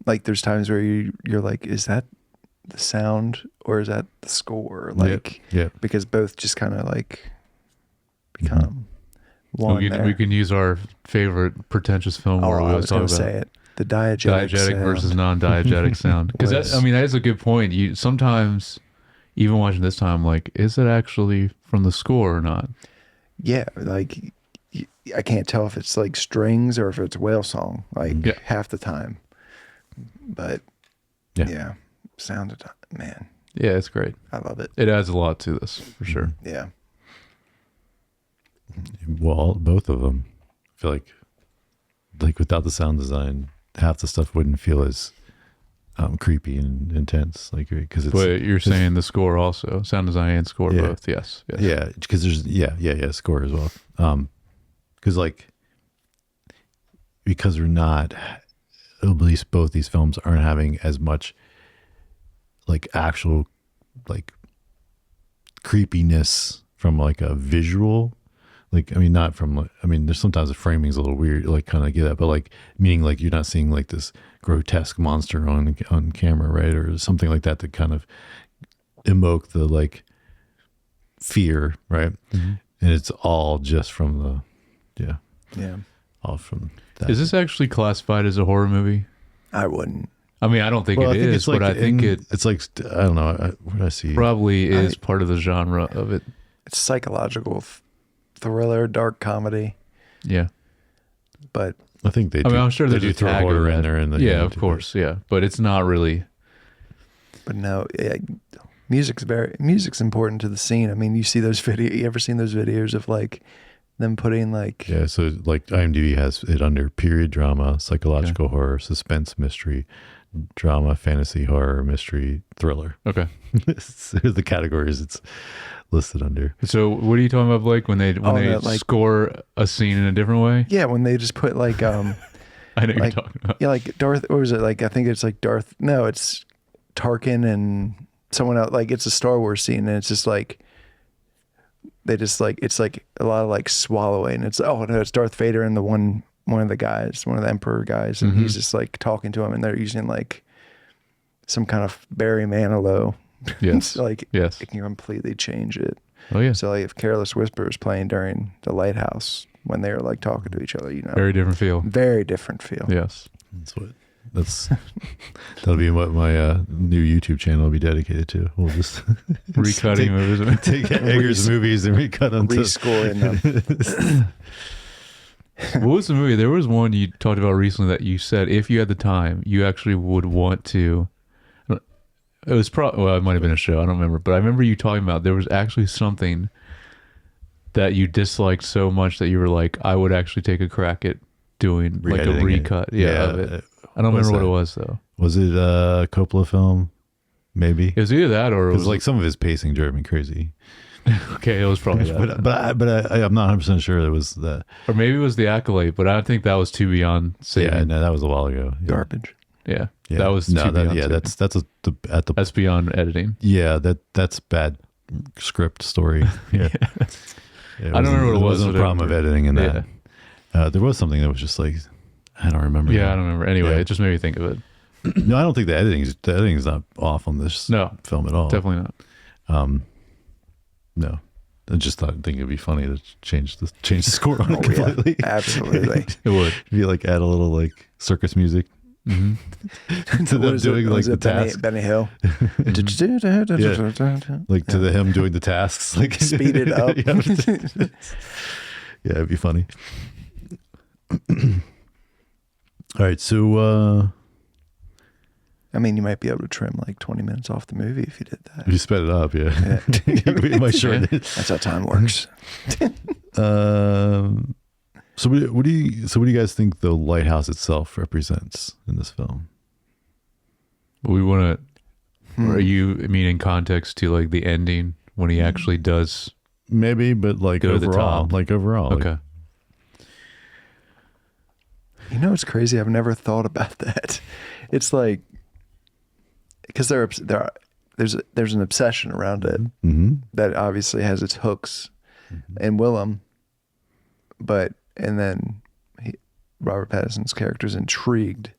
Like there's times where you're like, is that the sound or is that the score? Like, Yeah. because both just kind of like become one. We there. can use our favorite pretentious film Oh, where we I always was talk going about to say it. The diegetic sound. versus non-diegetic sound. Because Was- I mean, that is a good point. You sometimes, even watching this time, like, is it actually from the score or not? Yeah, like I can't tell if it's like strings or if it's whale song. Like Yeah. half the time, but yeah, sound man, Yeah, it's great. I love it. It adds a lot to this for sure. Yeah, Well, both of them. I feel like without the sound design, half the stuff wouldn't feel as creepy and intense. Like because it's But you're saying the score also, sound design and score Yeah. both. Yes. yeah, because there's score as well. Because because we're not, at least both these films aren't having as much like actual like creepiness from like a visual. Like, I mean, not from, like, I mean, there's sometimes the framing's a little weird, like kind of get that, but like, meaning like you're not seeing like this grotesque monster on camera, right? Or something like that to kind of evoke the like fear, right? Mm-hmm. And it's all just from yeah. all from that. Is this actually classified as a horror movie? I wouldn't. I mean, I don't think Well, it is, but I think it's like, I don't know, what did I see? probably is part of the genre of it. It's psychological thriller, dark comedy, Yeah. but I think they I mean, I'm sure they there's do a throw tag horror of in that. there. And Yeah, of course. Yeah. But it's not really. no, yeah, music's important to the scene. I mean, you see those you ever seen those videos of like them putting like Yeah, so like IMDb has it under period drama, psychological horror, suspense, mystery, drama, fantasy, horror, mystery, thriller. Okay. So the categories it's listed under. So what are you talking about, Blake? When they that, like- score a scene in a different way? yeah, when they just put like I know what like- you're talking about. yeah, like Darth, what was it? Like, I think it's like Darth, no, it's Tarkin and someone else, like it's a Star Wars scene, and it's just like it's like a lot of like swallowing. It's no, it's Darth Vader and one of the guys, one of the Emperor guys, and he's just like talking to him, and they're using like some kind of Barry Manilow. Yes. Like yes. it can completely change it. Oh yeah. So like if Careless Whisper is playing during the Lighthouse when they're like talking to each other, Very different feel. Very different feel. Yes. That'll be what my new YouTube channel will be dedicated to. We'll just Recutting movies. take Eggers movies and recut them. Rescoring them. What was the movie? There was one you talked about recently that you said if you had the time, you actually would want to. It was probably, well, it might have been a show. I don't remember. But I remember you talking about there was actually something that you disliked so much that you were like, I would actually take a crack at doing like a recut. Of it. I don't remember what it was though. Was it a Coppola film? Maybe. It was either that or it was like some of his pacing drove me crazy. Okay, it was probably that. but I'm not 100% sure it was that. Or maybe it was The Acolyte, but I don't think that was too beyond saving. Yeah, no, that was a while ago. Yeah. Garbage. Yeah. That was too beyond saving. That's beyond editing. Yeah, that's bad script story. Yeah. I don't remember what it was. There wasn't a problem of editing in that. There was something that was just like, I don't remember. Yeah, I don't remember. Anyway, it just made me think of it. No, I don't think the editing is not off on this film at all. Definitely not. No. I just think it'd be funny to change the score on it completely. Yeah, absolutely. It would. Be like add a little like circus music. Mm-hmm. To them doing like the tasks. Benny Hill. Like to him doing the tasks. Like speed it up. Yeah, it'd be funny. All right, so I mean, you might be able to trim like 20 minutes off the movie if you did that. If you sped it up, yeah. You might shorten it. That's how time works. So what do you guys think the lighthouse itself represents in this film? We want to. Are you in context to like the ending when he actually does? Maybe, but like overall, Okay. You know, it's crazy. I've never thought about that. It's like because there's an obsession around it that obviously has its hooks in Willem, and then Robert Pattinson's character is intrigued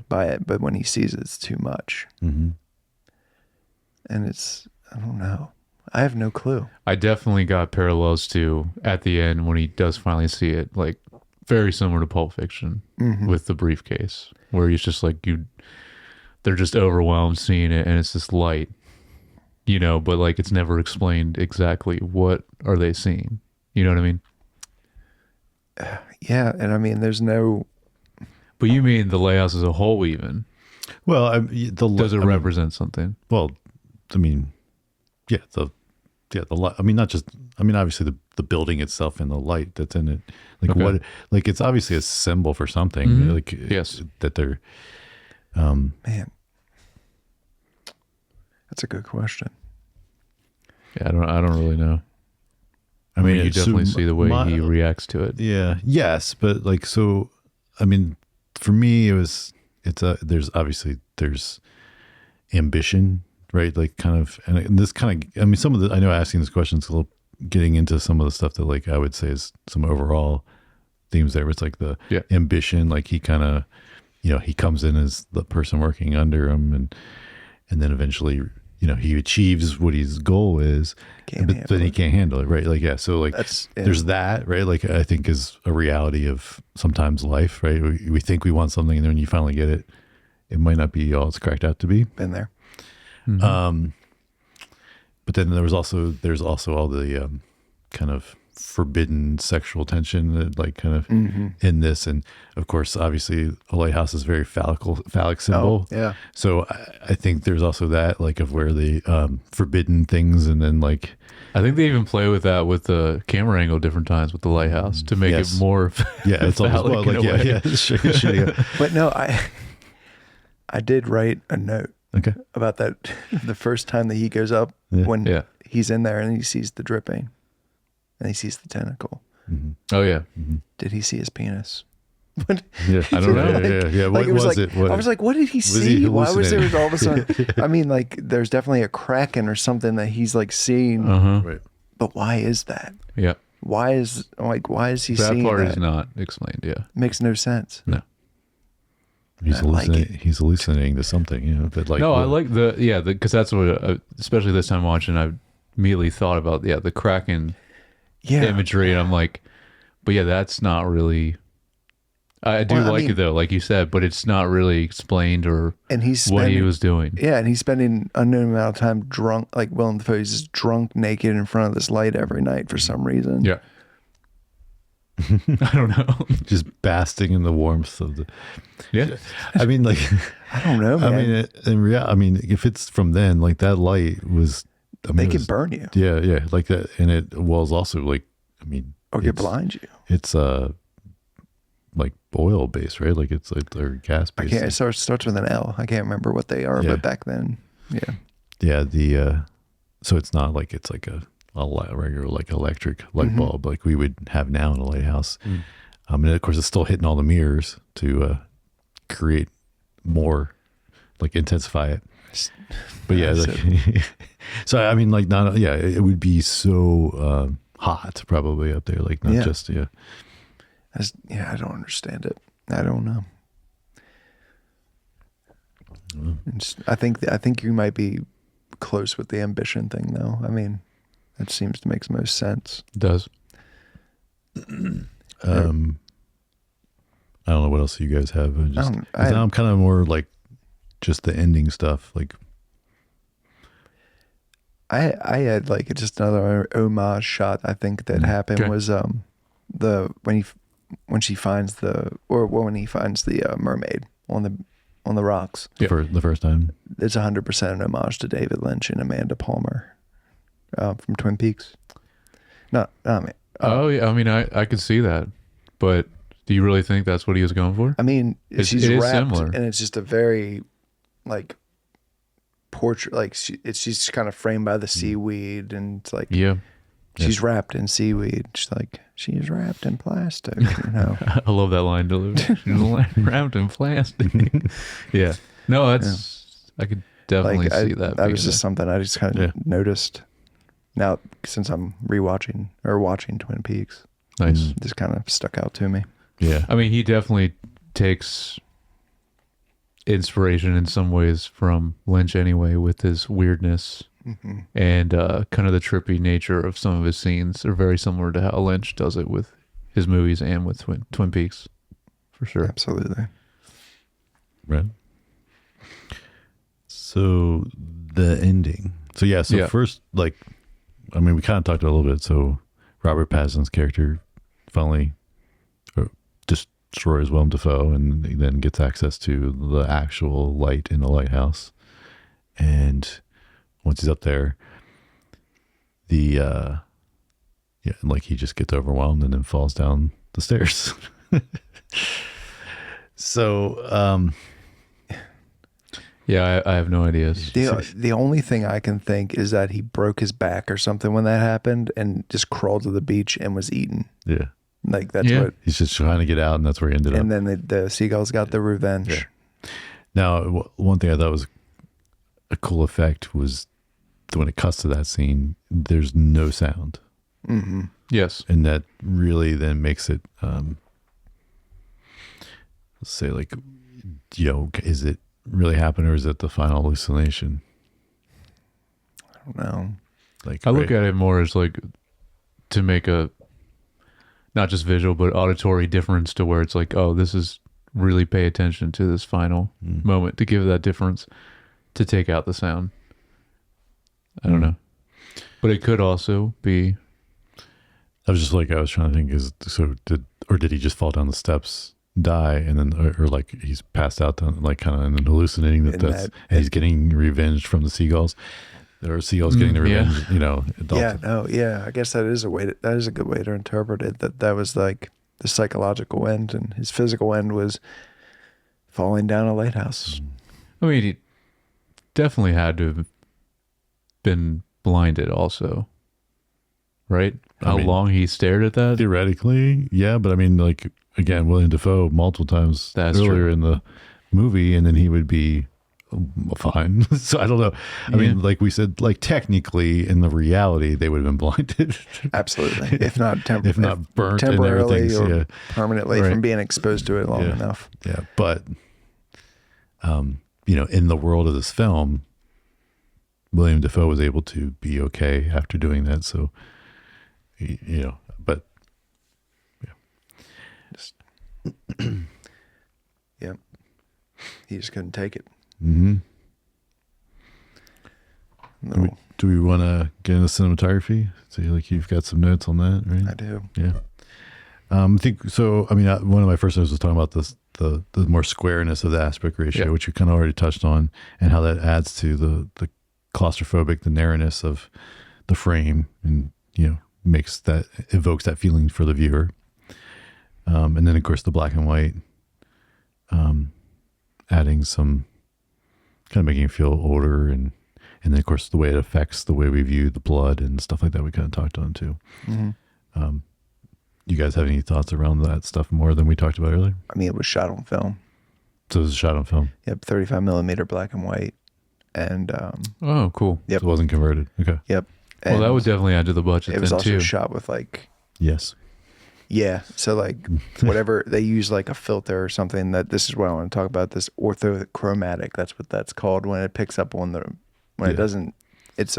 by it, but when he sees it, it's too much. And I don't know. I have no clue. I definitely got parallels to at the end when he does finally see it, like very similar to Pulp Fiction with the briefcase, where he's just like they're just overwhelmed seeing it, and it's this light, but like it's never explained exactly what are they seeing. You know what I mean? Yeah, and I mean, there's no. But you mean the lighthouse as a whole, even? Well, does it represent something? Well, I mean, yeah, I mean, not just. I mean, obviously the building itself and the light that's in it, like what, like it's obviously a symbol for something. Like yes, that they're. Man, that's a good question. Yeah, I don't really know. I mean, you definitely see the way he reacts to it. Yeah. Yes, but like so. I mean, for me, there's ambition, right? Like kind of, and this kind of. I mean, some of the. I know asking this question is a little getting into some of the stuff that like I would say is some overall themes there. It's like the ambition, like he kind of. He comes in as the person working under him, and then eventually, he achieves what his goal is, but then he can't handle it, right? Like, yeah. So like, there's that, right? Like, I think is a reality of sometimes life, right? We think we want something, and then when you finally get it, it might not be all it's cracked out to be. Been there. But then there's also all the kind of forbidden sexual tension that like kind of in this, and of course obviously a lighthouse is very phallic symbol. So I think there's also that like of where the forbidden things, and then like I think they even play with that with the camera angle different times with the lighthouse to make it more it's almost like But no, I did write a note about that the first time that he goes up when he's in there and he sees the dripping. And he sees the tentacle. Oh, yeah. Did he see his penis? What? Yeah, I don't know. Yeah. What Like, it was like, it? What, I was like, what did he was see? he Why was there hallucinating? all of a sudden? I mean, like, there's definitely a kraken or something that he's like seeing, right. but why is that? Yeah. Why is he That seeing part that? is not explained. Yeah. Makes no sense. No. He's I like hallucinating. He's hallucinating to something, you know. But like, No, I what- like because that's what, especially this time watching, I immediately thought about, the Kraken Yeah. imagery. And I'm like, but yeah, that's not really, I do Well, I like mean- it though, like you said, but it's not really explained or And he's what he spending, was doing. yeah, and he's spending unknown amount of time drunk, like Willem Dafoe. He's just drunk, naked in front of this light every night for some reason. Yeah. I don't know. just basking in the warmth of the. Yeah. I mean, like, I don't know, man. I mean, in reality, I mean, if it's from then, like that light was. I mean, they it can was- burn you Yeah, like that, and it was also like, I mean, or get it's- blind you. It's like oil based, right? Like it's like or gas I based. can't. It starts with an L. I can't remember what they are, Yeah. but back then, yeah. Yeah, the so it's not like it's like a regular like electric light Mm-hmm. bulb like we would have now in a lighthouse. And of course it's still hitting all the mirrors to create more, like intensify it. But yeah, like, so I mean, like not it would be so hot probably up there, like not Yeah. just I don't understand it. I don't know. I think you might be close with the ambition thing, though. I mean, that seems to make most sense. It does. I don't know what else you guys have. Just, 'cause I- now I'm kind of more like just the ending stuff. Like, I had like just another homage shot. I think that happened Okay. was when he finds the mermaid on the rocks. Yeah. for the first time. It's 100% an homage to David Lynch and Amanda Palmer from Twin Peaks. No, I mean, Oh yeah, I mean, I could see that, but do you really think that's what he was going for? I mean, It she's is wrapped, similar. and it's just a very like portrait. Like she's kind of framed by the seaweed, and it's like Yeah, she's wrapped in seaweed. She's like she's wrapped in plastic. You know, I love that line delivered. Wrapped in plastic. Yeah, no, that's I could definitely like see that. that being was just something I just kind of Yeah. noticed. Now, since I'm rewatching or watching Twin Peaks, there. Nice. it just kind of stuck out to me. Yeah. I mean, he definitely takes inspiration in some ways from Lynch anyway, with his weirdness and kind of the trippy nature of some of his scenes are very similar to how Lynch does it with his movies and with Twin Peaks, for sure. Absolutely. Right. So the ending. So yeah. So Yeah. first, like, I mean, we kind of talked about it a little bit. So Robert Pattinson's character finally destroys Willem Dafoe, and he then gets access to the actual light in the lighthouse. And once he's up there, like he just gets overwhelmed and then falls down the stairs. So, Yeah, I have no ideas. The only thing I can think is that he broke his back or something when that happened, and just crawled to the beach and was eaten. yeah, Like that's Yeah. what. he's just trying to get out, and that's where he ended up. And then the seagulls got their revenge. Yeah. Now, one thing I thought was a cool effect was when it cuts to that scene, there's no sound. Mm-hmm. Yes. And that really then makes it, let's say, like, is it really happening, or is it the final hallucination? I don't know. Like, I look right- at it more as like to make a not just visual but auditory difference, to where it's like, oh, this is really pay attention to this final moment, to give that difference, to take out the sound. I don't know, but it could also be. I was trying to think, did he just fall down the steps, die, and then, or like he's passed out down, like kind of, and then hallucinating And and he's getting revenge from the seagulls, or seagulls getting the yeah. revenge, I guess that is a good way to interpret it. That was like the psychological end, and his physical end was falling down a lighthouse. I mean, he definitely had to have been blinded, also, right? I How mean, long he stared at that? Theoretically, yeah, but I mean, like, again, William Dafoe multiple times That's earlier true. in the movie, and then he would be fine. So I don't know. I mean, like we said, like technically in the reality, they would have been blinded. Absolutely. If not, If not burnt and temporarily everything's, or yeah. permanently Right. from being exposed to it long Yeah. enough. Yeah. But, you know, in the world of this film, William Dafoe was able to be okay after doing that. So, you know, but Just, yeah. He just couldn't take it. mm-hmm. No, Do we want to get into cinematography? So like you've got some notes on that, right? I do. Yeah. I think so. I mean, one of my first notes was talking about this, the more squareness of the aspect ratio, Yeah. which you kind of already touched on, and how that adds to the claustrophobic, the narrowness of the frame, and you know, evokes that feeling for the viewer. And then of course the black and white, adding some kind of making it feel older, and then of course the way it affects the way we view the blood and stuff like that. We kind of talked on too. Mm-hmm. You guys have any thoughts around that stuff more than we talked about earlier? I mean, it was shot on film. So it was shot on film. Yep, 35 millimeter black and white, and Oh, cool. Yep. So it wasn't converted. Okay. yep. Well, And that would definitely add to the budget it was then also too. shot with like, Yes. yeah. So like whatever they use, like a filter or something. That this is what I want to talk about. This orthochromatic. That's what that's called when it picks up on the when it Yeah. doesn't. It's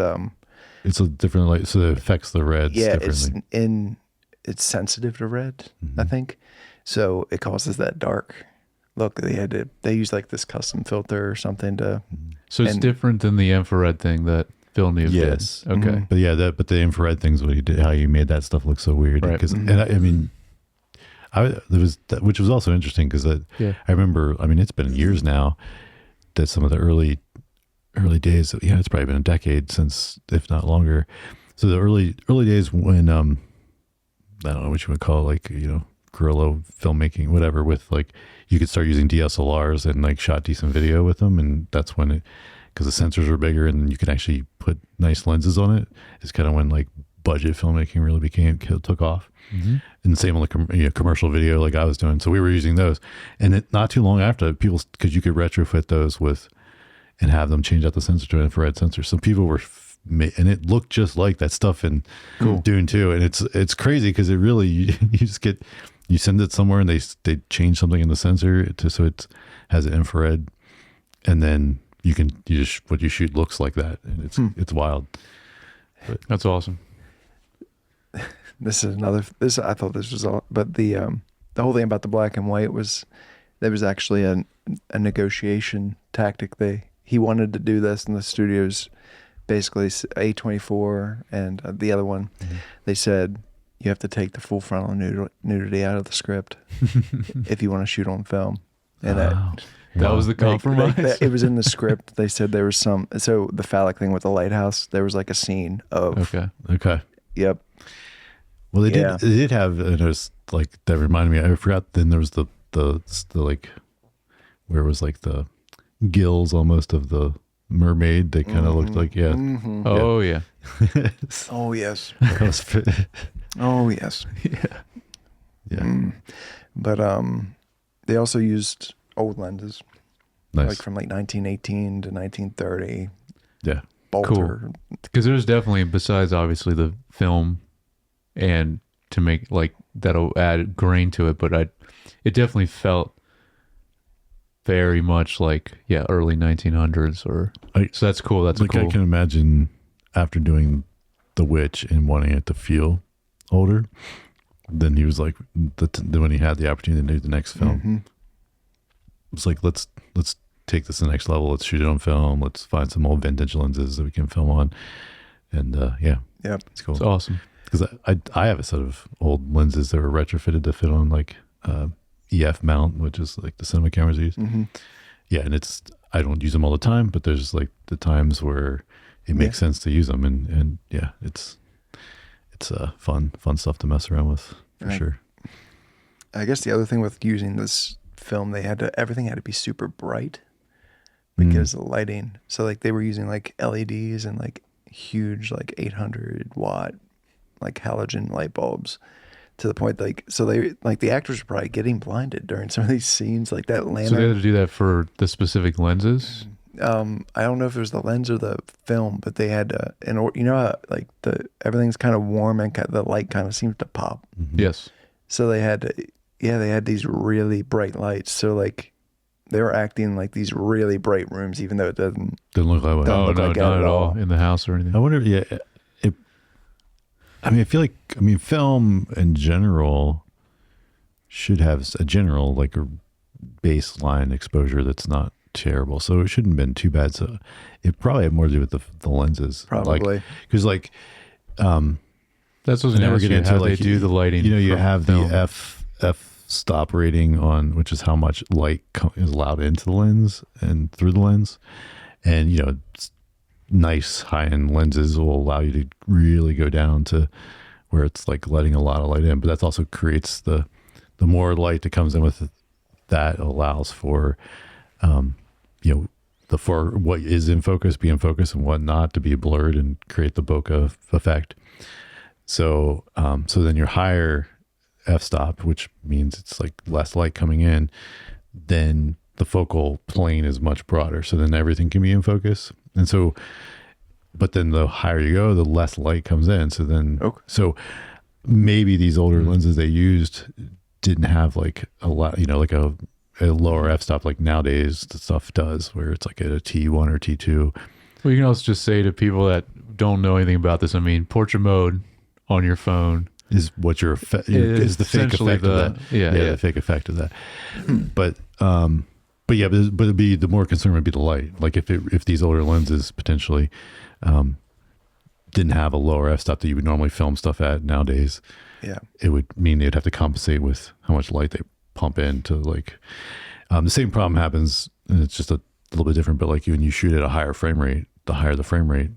It's a different light, so it affects the reds yeah. differently. It's sensitive to red. Mm-hmm. I think. So it causes that dark look. They use like this custom filter or something to. So it's and- different than the infrared thing that Villeneuve Yes. did. Okay. Mhm. But yeah, but the infrared thing's what he did, how he made that stuff look so weird. Right. Because, Mhm. and I mean, there was that, which was also interesting because Yeah. I remember, I mean, it's been years now that some of the early days, yeah, it's probably been a decade since, if not longer. So the early days when, I don't know what you would call it, like, you know, guerrilla filmmaking, whatever, with like, you could start using DSLRs and like shot decent video with them. And that's when because the sensors were bigger and you could actually put nice lenses on it. It's kind of when like budget filmmaking really took off. Mm-hmm. And the same on the commercial video like I was doing. So we were using those. And not too long after, because you could retrofit those and have them change out the sensor to an infrared sensor. So people were, and it looked just like that stuff in Dune 2. And it's crazy because it really, you just you send it somewhere and they change something in the sensor so it has an infrared, and then what you shoot looks like that. And it's wild. That's awesome. This is another. This I thought this was all, but the whole thing about the black and white was there was actually a negotiation tactic. He wanted to do this, and the studios basically A24 and the other one, they said you have to take the full frontal nudity out of the script if you want to shoot on film, and That was the compromise. it was in the script. They said there was so the phallic thing with the lighthouse. There was like a scene of Okay. Yep. Well, they Yeah. did have, and it was like, that reminded me, I forgot, then there was the like, where it was like the gills almost of the mermaid. They kind of looked like, yeah. Mhm. Oh yeah. Oh yes. That was Oh yes. yeah. But they also used old lenses, Nice. like from like 1918 to 1930. Yeah. Bolter. Because there's definitely, besides obviously the film, and to make like that'll add grain to it, but it definitely felt very much like early 1900s so that's cool. That's Like cool. I can imagine after doing The Witch and wanting it to feel older, then he was like, when he had the opportunity to do the next film, Mhm. it's like, let's take this to the next level. Let's shoot it on film. Let's find some old vintage lenses that we can film on. And Yep. it's cool. It's awesome. Because I have a set of old lenses that were retrofitted to fit on like EF mount, which is like the cinema cameras use. Mhm. Yeah, and I don't use them all the time, but there's like the times where it makes sense to use them, and yeah, it's fun stuff to mess around with for Right. sure. I guess the other thing with using this film, everything had to be super bright because of the lighting. So like they were using like LEDs and like huge like 800 watt like halogen light bulbs to the point like so they like the actors were probably getting blinded during some of these scenes, like that So they lantern. had to do that for the specific lenses. I don't know if it was the lens or the film, but they had to, you know how like everything's kind of warm and the light kind of seems to pop. Yes. So they had to, they had these really bright lights. So like they were acting like these really bright rooms, even though it doesn't. Didn't look that way. Don't Oh look no, like that not at at all all. in the house or anything. I wonder. Yeah. I feel like film in general should have a general like a baseline exposure that's not terrible, so it shouldn't have been too bad. So it probably had more to do with the lenses, Probably. because like That's what I was I never going to get into how like they do the lighting. You for have film. the f stop rating on, which is how much light is allowed into the lens and through the lens, and nice high-end lenses will allow you to really go down to where it's like letting a lot of light in, but that also creates the more light that comes in with that allows for for what is in focus be in focus and what not to be blurred and create the bokeh effect. So then your higher f-stop, which means it's like less light coming in, then the focal plane is much broader, so then everything can be in focus. And so but then the higher you go, the less light comes in. So then so maybe these older lenses they used didn't have like a lot, like a lower f-stop like nowadays the stuff does, where it's like at a T1 or T2. Well, you can also just say to people that don't know anything about this, portrait mode on your phone Is what your is the fake essentially effect of that. Yeah. The fake effect of that. But it'd be, the more concern would be the light. Like if these older lenses potentially didn't have a lower f-stop that you would normally film stuff at nowadays, it would mean they'd have to compensate with how much light they pump in to like the same problem happens, and it's just a little bit different, but like when you shoot at a higher frame rate, the higher the frame rate,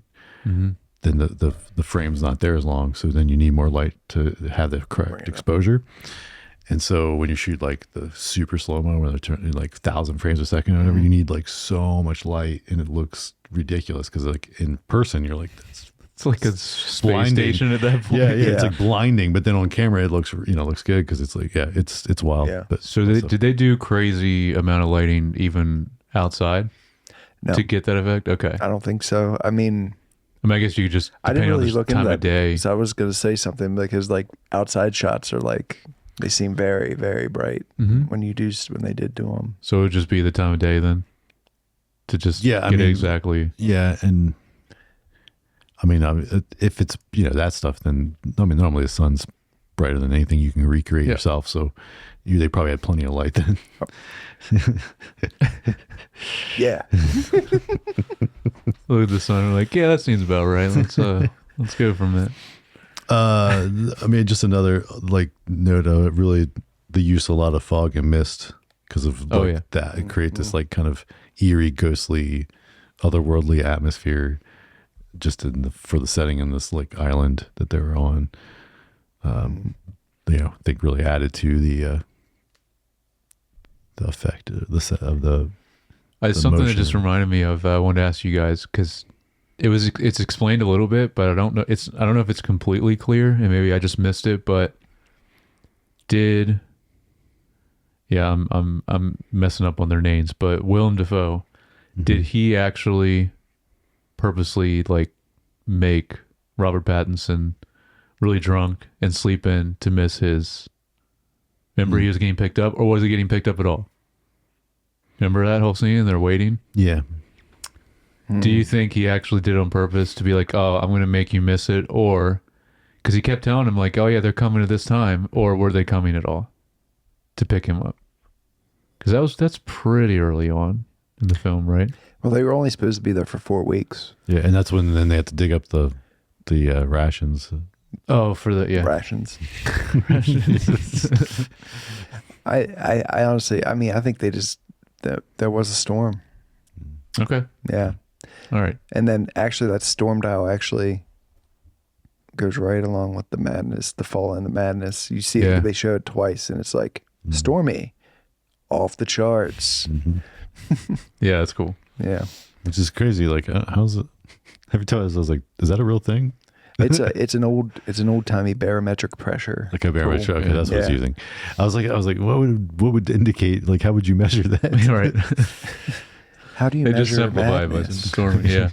then the frame's not there as long, so then you need more light to have the correct exposure. And so when you shoot like the super slow-mo where they're turning like 1,000 frames a second or whatever, you need like so much light, and it looks ridiculous because like in person you're like, It's like a space blinding. station at that point. yeah, it's like blinding, but then on camera it looks looks good because it's like it's wild. Yeah. But So did they do crazy amount of lighting even outside No, to get that effect? Okay. I don't think so. I guess you could just I didn't depending on really the look into time that. of day. So I was going to say something because like outside shots are like, they seem very, very bright when they did do them. So it would just be the time of day then to just get it exactly. Yeah, and if it's that stuff, then normally the sun's brighter than anything you can recreate yourself. So they probably had plenty of light then. Yeah. Look at the sun. We're like, yeah, that seems about right. Let's go from that. Just another like note. Really, they use a lot of fog and mist because of that. It creates this like kind of eerie, ghostly, otherworldly atmosphere. Just for the setting in this like island that they were on, I think really added to the effect of the Something that motion. just reminded me of. I wanted to ask you guys because it's explained a little bit, but I don't know. I don't know if it's completely clear, and maybe I just missed it. But I'm messing up on their names, but Willem Dafoe, did he actually purposely like make Robert Pattinson really drunk and sleep in to miss his? Remember he was getting picked up, or was he getting picked up at all? Remember that whole scene and they're waiting? Yeah. Do you think he actually did it on purpose to be like, oh, I'm going to make you miss it? Or because he kept telling him like, oh yeah, they're coming at this time, or were they coming at all to pick him up? Because that's pretty early on in the film, right? Well, they were only supposed to be there for 4 weeks. Yeah, and that's when then they had to dig up the rations. Oh, for the Rations. I honestly, I think they just, there was a storm. Okay. Yeah. All right. And then actually that storm dial actually goes right along with the madness, the fall and the madness. You see it, they show it twice and it's like stormy, off the charts. Yeah, that's cool. Yeah. Which is crazy. Like, how's it? Every time I was like, is that a real thing? It's an old timey barometric pressure. Like a barometric. Cool. Okay, Yeah. that's what it's using. I was like, what would indicate? Like, how would you measure that? Right. How do you They just measure simplify it by madness? storming. Yeah.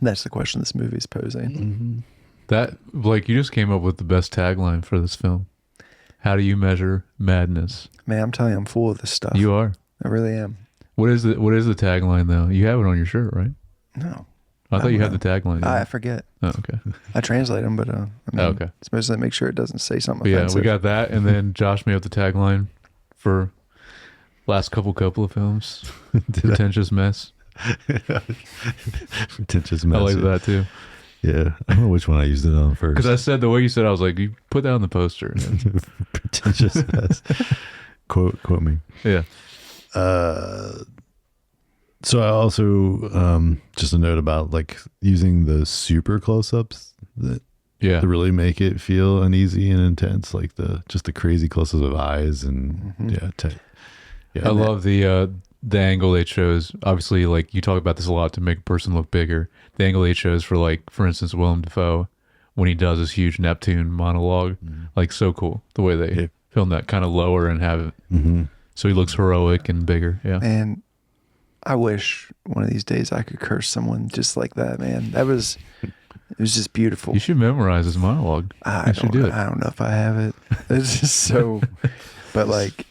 That's the question this movie's posing. That, like, you just came up with the best tagline for this film. How do you measure madness? Man, I'm telling you, I'm full of this stuff. You are. I really am. What is the tagline though? You have it on your shirt, right? No, I thought you had know. the tagline. I forget. Oh, okay. I translate them, but I mean, Okay. supposed to make sure it doesn't say something But yeah, offensive. we got that, and then Josh made up the tagline for last couple of films. Pretentious mess. Pretentious I mess. like that too. Yeah, I don't know which one I used it on first. Because I said the way you said, I was like, you put that on the poster. Pretentious mess. Quote me. Yeah. So I also just a note about like using the super close-ups that Yeah. really make it feel uneasy and intense, like the crazy close-ups of eyes and I love the angle they chose. Obviously, like you talk about this a lot to make a person look bigger. The angle they chose for, like, for instance, Willem Dafoe when he does his huge Neptune monologue, like, so cool the way they film that kind of lower and have it so he looks heroic and bigger. Yeah. And I wish one of these days I could curse someone just like that, man. It was just beautiful. You should memorize his monologue. I should do it. I don't know if I have it. It's just so, but like,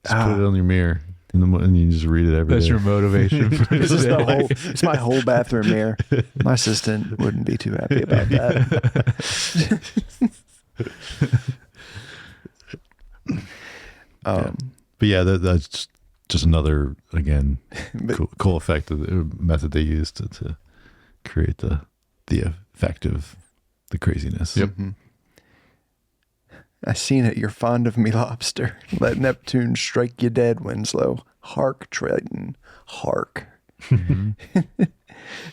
just put it on your mirror and you just read it every That's day. your motivation for this is today. the whole. It's my whole bathroom mirror. My assistant wouldn't be too happy about that. But yeah, that's just another, again, But- cool effect of the method they used to create the effect of the craziness. Yep. I seen it. You're fond of me, lobster. Let Neptune strike you dead, Winslow. Hark, Triton. Hark.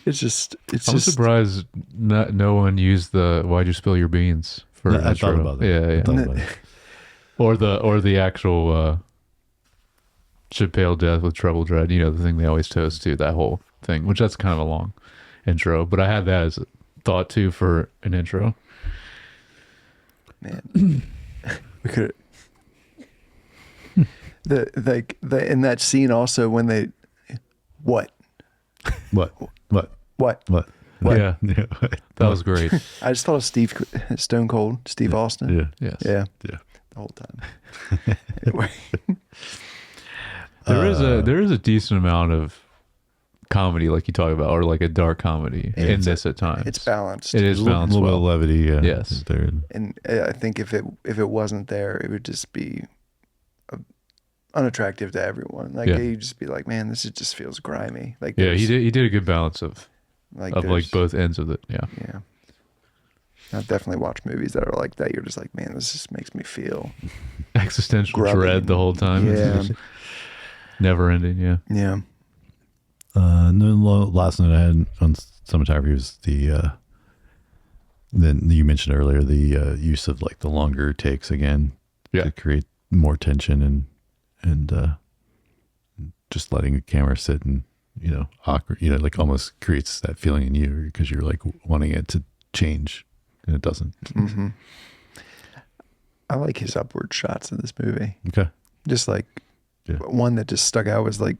It's just. It's I'm just. surprised no one used the "Why'd you spill your beans" for I intro. thought about that. Yeah, I yeah. thought about it. Or the actual Chappelle death with Treble Dread. You know, the thing they always toast to, that whole thing, which that's kind of a long intro. But I had that as a thought too for an intro. Man, we could. The in that scene also when they. What? What? Yeah, that was great. I just thought of Stone Cold, Steve Austin. Yeah. Yes. Yeah. Yeah. The whole time. Anyway. There is a decent amount of comedy, like you talk about, or like a dark comedy in this at times. It's balanced. It is A balanced little bit of well. levity. Yeah. Yes. is there. And I think if it wasn't there, it would just be unattractive to everyone. Like Yeah. you'd just be like, man, just feels grimy. Like Yeah, there's- he did a good balance of like there's- both ends of it. Yeah. Yeah. I've definitely watched movies that are like that. You're just like, man, this just makes me feel. Existential Grubby. dread the whole time. Yeah. It's just never ending. Yeah. Yeah. And then last night I had on cinematography was then you mentioned earlier the use of like the longer takes again Yeah. to create more tension and just letting the camera sit and awkward, like almost creates that feeling in you because you're like wanting it to change and it doesn't. Mm-hmm. I like his upward shots in this movie. Okay. Just like one that just stuck out was like,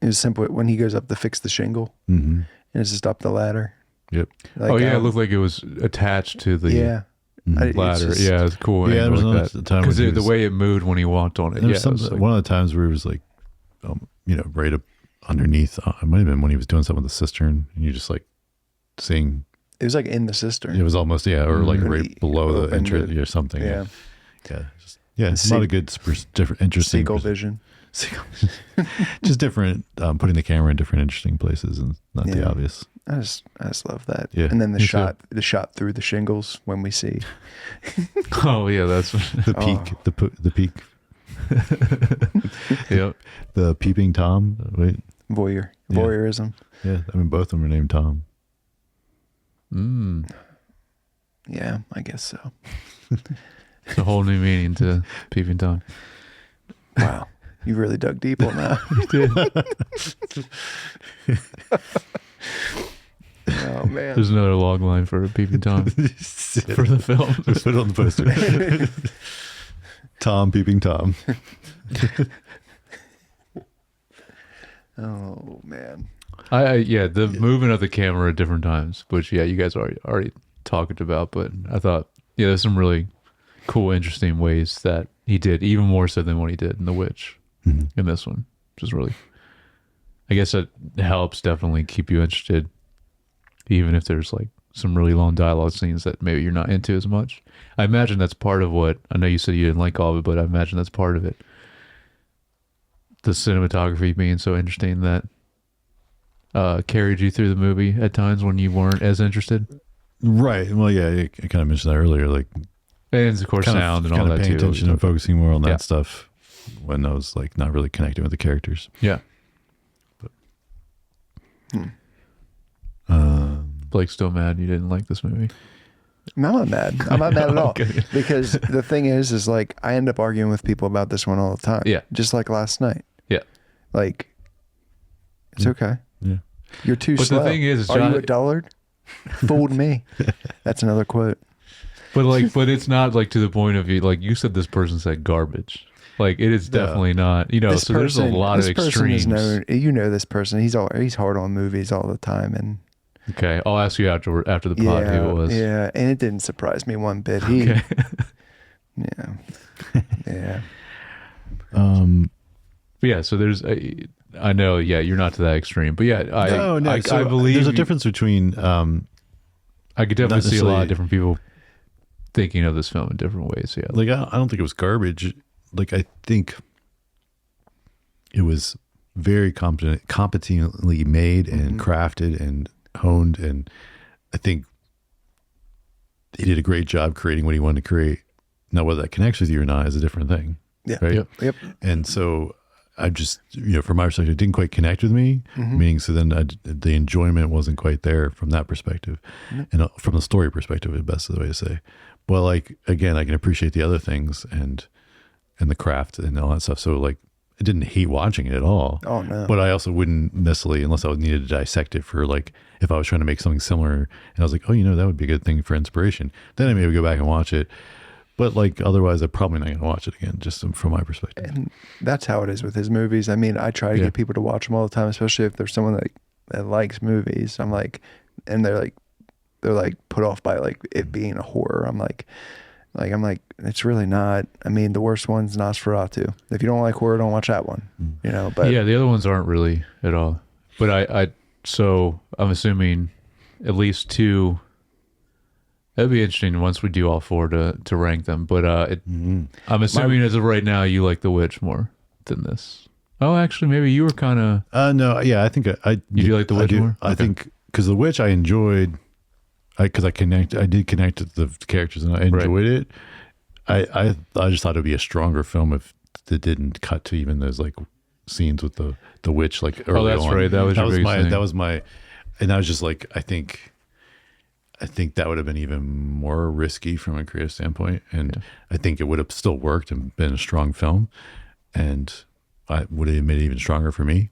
it was simple when he goes up to fix the shingle Mm-hmm. and it's just up the ladder. Yep. Like, Oh yeah, it looked like it was attached to the yeah. It's ladder. just- Yeah, it's cool. Yeah, there was angle another like time because when he the was- way it moved when he walked on it. There Yeah, was it was like- one of the times where it was like, right up underneath. It might have been when he was doing something with the cistern, and you're just like seeing. It was like in the cistern. It was almost or like When right he below the opened entrance it. or something. Yeah. Yeah. It's a lot of good, different, interesting. Seagull vision. Just different, putting the camera in different, interesting places and not the Yeah. obvious. I just love that. Yeah, And then the me too. shot through the shingles when we see. oh yeah, that's The peak, the peak, yep. the peeping Tom. Wait, Voyeurism. yeah. I mean, both of them are named Tom. Yeah, I guess so. It's a whole new meaning to Peeping Tom. Wow. You really dug deep on that. man. There's another log line for Peeping Tom for the film. Just put it on the poster. Tom Peeping Tom. Oh man. Yeah, the movement of the camera at different times, which you guys already talked about, but I thought there's some really cool, interesting ways that he did, even more so than what he did in The Witch in this one, which is really, I guess it helps definitely keep you interested, even if there's like some really long dialogue scenes that maybe you're not into as much. I imagine that's part of what, I know you said you didn't like all of it, but I imagine that's part of it. The cinematography being so interesting that carried you through the movie at times when you weren't as interested. Right. Well, yeah, I kind of mentioned that earlier. Like, and of course, sound and all that paying too. attention and focusing more on that stuff when I was like not really connecting with the characters. Yeah. But, Blake's still mad you didn't like this movie. I'm not mad. I'm not mad at all. Okay. Because the thing is like I end up arguing with people about this one all the time. Yeah. Just like last night. Yeah. Like, it's okay. yeah. You're too But slow. the thing is, are John, you a dullard? Fooled me. That's another quote. but it's not like to the point of you, like you said, this person said garbage. Like it is definitely not, This so there's a lot of this person extremes. is known, you know this person. He's hard on movies all the time, and Okay. I'll ask you after the pod who it was. yeah, and it didn't surprise me one bit. Okay. Yeah. But yeah, so there's, I know, you're not to that extreme, but yeah, I believe there's a difference between, I could definitely see a lot necessarily- of different people thinking of this film in different ways. Yeah. like, I don't think it was garbage. Like, I think it was very competently made and crafted and honed. And I think he did a great job creating what he wanted to create. Now, whether that connects with you or not is a different thing. Yeah. Right. Yep. And so I just, from my perspective, it didn't quite connect with me. Meaning, so then the enjoyment wasn't quite there from that perspective, and from the story perspective, is best the way to say. But like again, I can appreciate the other things and the craft and all that stuff. So like, I didn't hate watching it at all. Oh no. But I also wouldn't necessarily, unless I needed to dissect it for like, if I was trying to make something similar, and I was like, oh, that would be a good thing for inspiration. Then I maybe go back and watch it. But like otherwise, I'm probably not going to watch it again, just from my perspective. And that's how it is with his movies. I mean, I try to get people to watch them all the time, especially if there's someone that likes movies. I'm like, and they're like put off by like it being a horror. I'm like, it's really not. I mean, the worst one's Nosferatu. If you don't like horror, don't watch that one. But yeah, the other ones aren't really at all. But so I'm assuming at least two. That'd be interesting once we do all four to rank them. But I'm assuming as of right now, you like The Witch more than this. Oh, actually, maybe you were kind of. No, yeah, I think I You do like The Witch more? I think because The Witch I enjoyed, I did connect with the characters and I enjoyed it. I just thought it'd be a stronger film if it didn't cut to even those like scenes with the witch like early that's on. right. That was your biggest thing. That was my, and I was just like, I think that would have been even more risky from a creative standpoint, and I think it would have still worked and been a strong film, and I would have made it even stronger for me.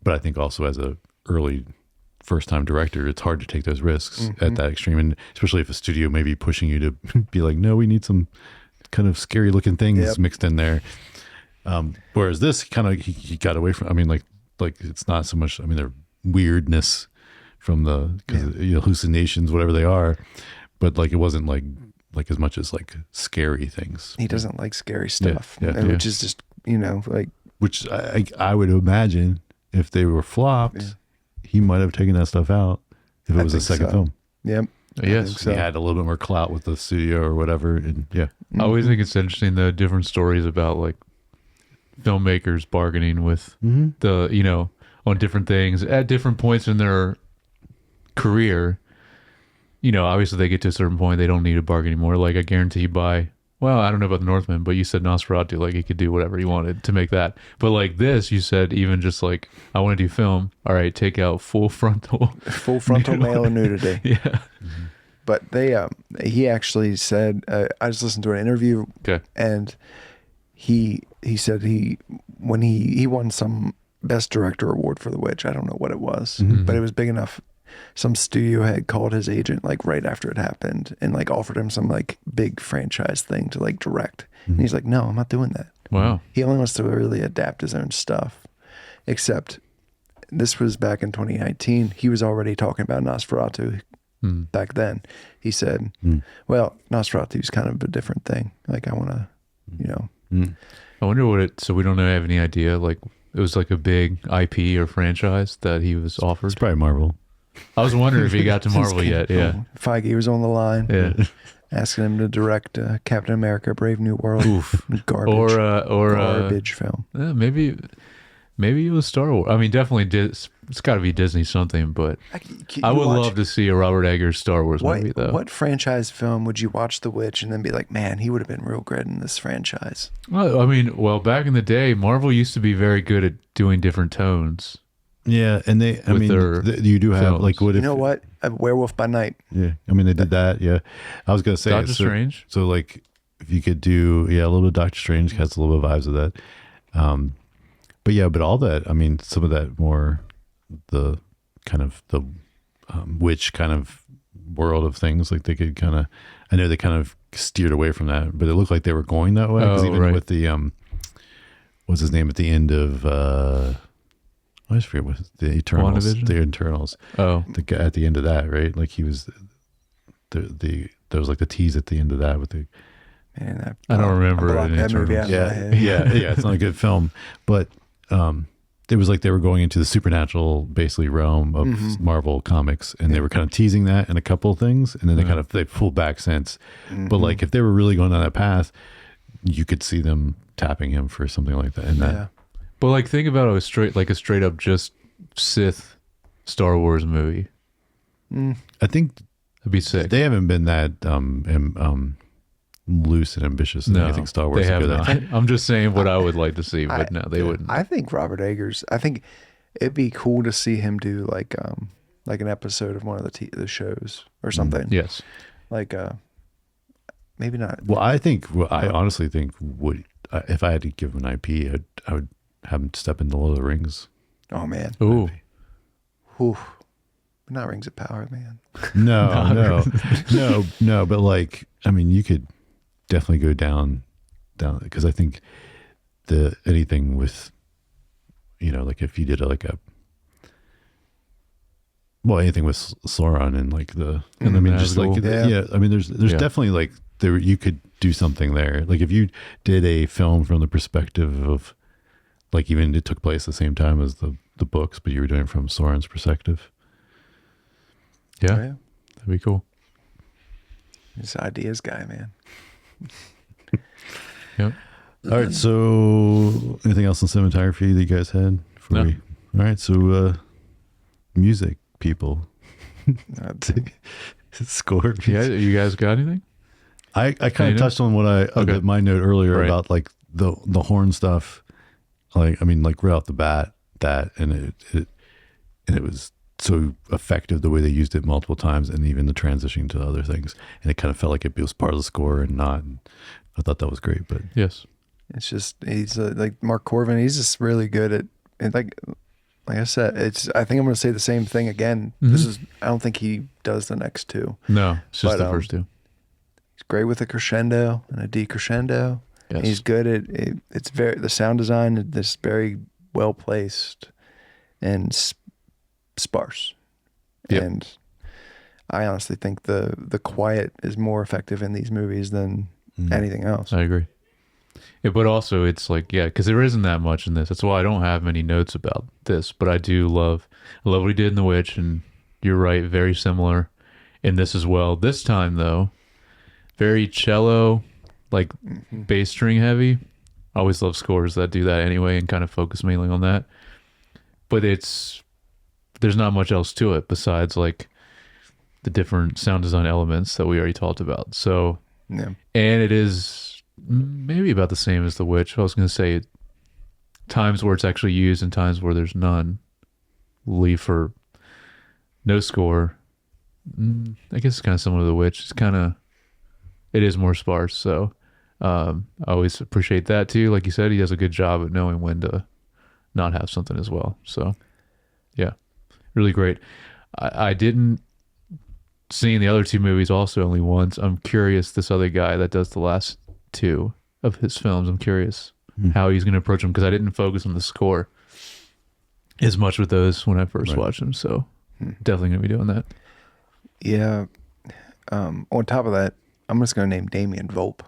But I think also as a early first-time director, it's hard to take those risks at that extreme, and especially if a studio may be pushing you to be like, no, we need some kind of scary-looking things mixed in there. Whereas this kind of he got away from. I mean, like it's not so much. I mean, their weirdness from the hallucinations, whatever they are, but like it wasn't like as much as like scary things. he doesn't like scary stuff, Yeah. which is just like. Which I would imagine if they were flopped, he might have taken that stuff out if it was a second film. Yep. Yes. So. He had a little bit more clout with the studio or whatever, and I always think it's interesting the different stories about like filmmakers bargaining with the on different things at different points in their career. Obviously they get to a certain point, they don't need to bargain anymore. Like I guarantee well, I don't know about the Northman, but you said Nosferatu, like he could do whatever he wanted to make that. But like this, you said even just like, I want to do film. All right, take out full frontal male nudity. Yeah. But he actually said, I just listened to an interview, and he said when he won some best director award for The Witch. I don't know what it was, but it was big enough. some studio head called his agent like right after it happened and like offered him some like big franchise thing to like direct. And he's like, no, I'm not doing that. Wow. He only wants to really adapt his own stuff. Except this was back in 2019. He was already talking about Nosferatu back then. He said, well, Nosferatu is kind of a different thing. Like I want to, you know. I wonder so we don't have any idea, like it was like a big IP or franchise that he was offered. It's probably Marvel. I was wondering if he got to Marvel yet. Yeah. Feige was on the line. Yeah. Asking him to direct Captain America: Brave New World. Oof. Garbage. Or garbage film. Maybe it was Star Wars. I mean, definitely it's got to be Disney something, but I would love to see a Robert Eggers Star Wars movie though. What franchise film would you watch The Witch and then be like, man, he would have been real good in this franchise? Well, I mean, back in the day, Marvel used to be very good at doing different tones. Yeah, and you do have films. like what if, You know what? A Werewolf by Night. Yeah, I mean they did that. Yeah, I was gonna say Doctor Strange. So like if you could do a little bit of Doctor Strange has a little bit of vibes of that. But all that, I mean, some of that more the kind of the witch kind of world of things, like they could kind of, I know they kind of steered away from that, but it looked like they were going that way. Because even with the what's his name at the end of I always forget what the Eternals, WandaVision? the Eternals. Oh, The guy at the end of that, right? Like he was there was like the tease at the end of that with the Man, I don't remember I blocked it in that movie out Eternals. of my head. yeah, it's not a good film, but it was like they were going into the supernatural basically realm of Marvel comics, and they were kind of teasing that in a couple of things, and then they pulled back since. But like if they were really going down that path, you could see them tapping him for something like that. And that but like think about a straight up just Sith Star Wars movie. I think That'd be sick. they haven't been that loose and ambitious. And I think Star Wars they is have good. not. I'm just saying what I would like to see, but no, they wouldn't. I think Robert Eggers. I think it'd be cool to see him do like an episode of one of the shows or something. Yes. Like maybe not. Well, I honestly think if I had to give him an IP, I would have him step into Lord of the Rings. Oh man. Ooh. Whew. Not Rings of Power, man. No. But like, I mean, you could definitely go down because I think anything with, like if you did anything with Sauron and like and I mean, just Nazgul. like, I mean, there's definitely like you could do something there. Like if you did a film from the perspective of like, even it took place at the same time as the books, but you were doing it from Sauron's perspective. Yeah. Oh, yeah. That'd be cool. This ideas guy, man. Yep. All right. So anything else on cinematography that you guys had? No. All right. So music people. Score. Yeah. You guys got anything? I kind of touched on what my note earlier about like the horn stuff. Like, I mean, like right off the bat and it was so effective the way they used it multiple times, and even the transition to other things, and it kind of felt like it was part of the score and not. And I thought that was great, but Yes. It's just he's like Mark Corvin. He's just really good at and like I said. I think I'm going to say the same thing again. I don't think he does the next two. No, it's just But, the first two. He's great with a crescendo and a decrescendo. Yes. And he's good at it. It's the sound design is just very well placed and sparse. Yep. And I honestly think the quiet is more effective in these movies than anything else. I agree. Yeah, but also it's like, because there isn't that much in this. That's why I don't have many notes about this, but I love what he did in The Witch, and you're right, very similar in this as well. This time though, very cello, like bass string heavy. I always love scores that do that anyway and kind of focus mainly on that. But there's not much else to it besides like the different sound design elements that we already talked about. So, Yeah. and it is maybe about the same as The Witch. I was going to say times where it's actually used and times where there's none. Leave for no score. I guess it's kind of similar to The Witch. It is more sparse. So I always appreciate that too. Like you said, he does a good job at knowing when to not have something as well. So yeah, really great. I didn't see the other two movies also only once. I'm curious, this other guy that does the last two of his films, I'm curious how he's going to approach them, because I didn't focus on the score as much with those when I first watched them. So definitely going to be doing that. Yeah. On top of that, I'm just going to name Damien Volpe.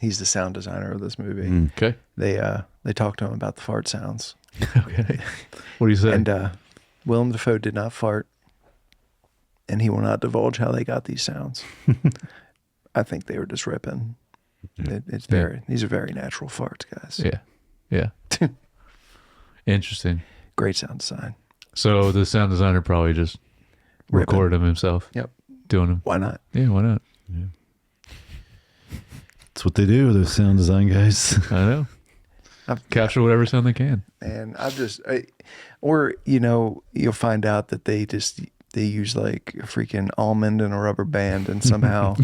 He's the sound designer of this movie. Okay. They talked to him about the fart sounds. Okay. What do you say? And Willem Dafoe did not fart, and he will not divulge how they got these sounds. I think they were just ripping. These are very natural farts, guys. Yeah. Interesting. Great sound design. So the sound designer probably just recorded him himself. Yep. Doing them. Why not? Yeah, why not? Yeah. That's what they do, those sound design guys. I know. Capture whatever sound they can. And or you'll find out that they use like a freaking almond and a rubber band and somehow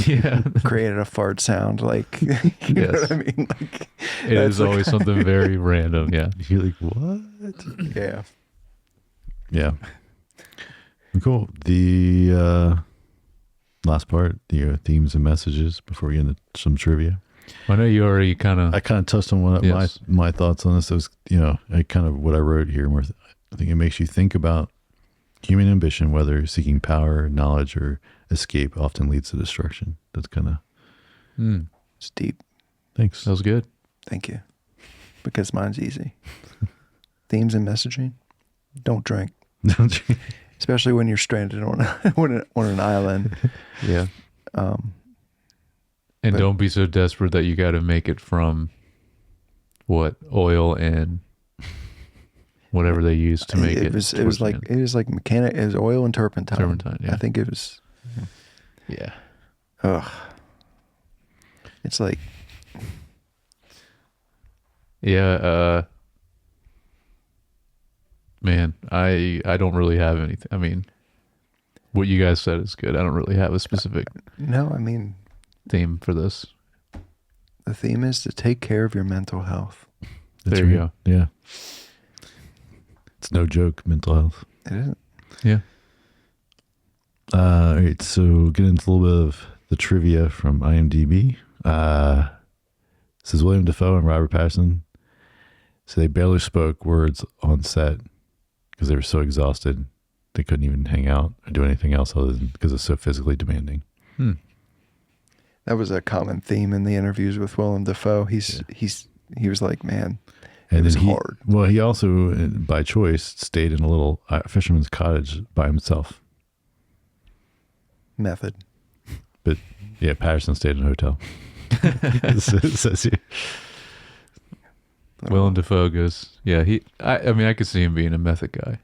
created a fart sound. Like, you know what I mean? Like, it is always something very random. Yeah. You're like, what? Yeah. Yeah. Cool. The last part, the themes and messages before we get into some trivia. I know you already I kind of touched on one of my thoughts on this. It was, what I wrote here. Where I think it makes you think about human ambition, whether seeking power, knowledge, or escape, often leads to destruction. That's kind of It's deep. Thanks. That was good. Thank you. Because mine's easy. Themes and messaging. Don't drink. Especially when you're stranded on an island. Yeah. And don't be so desperate that you got to make it from oil and whatever they use to make it. It was like oil and turpentine. Turpentine, yeah. I think it was. Yeah. Ugh. It's like. Yeah. Man, I don't really have anything. I mean, what you guys said is good. I don't really have a specific No, I mean, theme for this. the theme is to take care of your mental health. That's there you right. go. Yeah. It's no joke, mental health. It isn't. Yeah. All right, so get into a little bit of the trivia from IMDb. This is William Dafoe and Robert Pattinson. So they barely spoke words on set because they were so exhausted they couldn't even hang out or do anything else other than because it's so physically demanding. That was a common theme in the interviews with Willem Dafoe. He was like, man, And it was then hard. Well, he also, by choice, stayed in a little fisherman's cottage by himself. Method. But yeah, Patterson stayed in a hotel. It says here. Willem Dafoe goes, yeah, I mean, I could see him being a method guy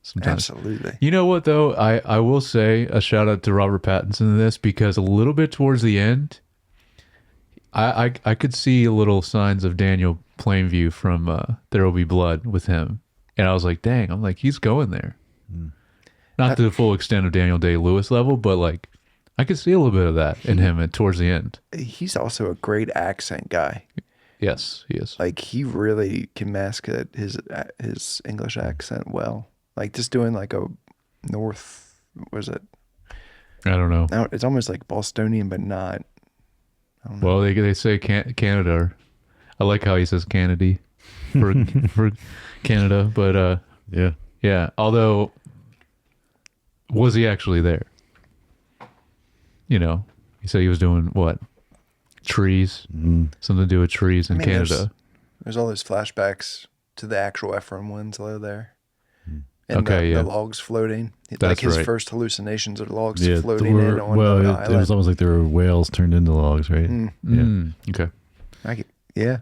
sometimes. Absolutely. You know what, though? I will say a shout out to Robert Pattinson in this, because a little bit towards the end, I could see a little signs of Daniel Plainview from There Will Be Blood with him. And I was like, dang, I'm like, he's going there. Not to the full extent of Daniel Day-Lewis level, but like, I could see a little bit of that in him towards the end. He's also a great accent guy. Yes, he is. Like, he really can mask his English accent well. Like, just doing like a North, was it? I don't know. No, it's almost like Bostonian, but not. I don't know. Well, they say Canada. I like how he says Canada for Canada, but yeah. Although, was he actually there? You know, he said he was doing what? Trees, something to do with trees in Canada. There's all those flashbacks to the actual Ephraim Winslow there. And Okay, the logs floating. That's like his right. first hallucinations are logs Yeah, floating in on the island. it was almost like there were whales turned into logs, right? Okay. Yeah.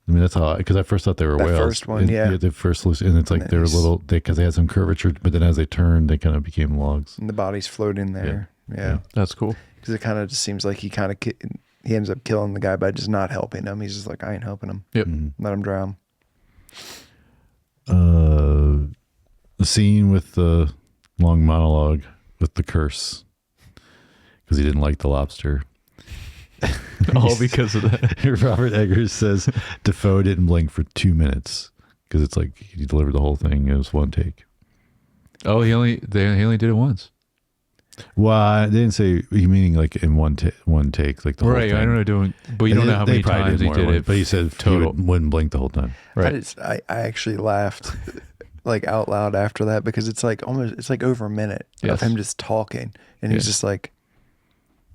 I mean, that's how, because I first thought they were That whales. first one, And, yeah. The first, and it's like And they were then little, because they had some curvature, but then as they turned, they kind of became logs. And the body's floating there. Yeah. That's cool. Because it kind of just seems like he ends up killing the guy by just not helping him. He's just like, I ain't helping him. Yep. Let him drown. The scene with the long monologue with the curse, because he didn't like the lobster. All because of that. Robert Eggers says Defoe didn't blink for 2 minutes because it's like he delivered the whole thing. It was one take. Oh, he only did it once. Well, I didn't say you meaning like in one take, like the whole Right, thing. I don't know but you don't know how They many probably times he more did than it. one, but he said total. he wouldn't blink the whole time. Right. I actually laughed like out loud after that because it's like it's like over a minute Yes. of him just talking, and he's Yeah. just like,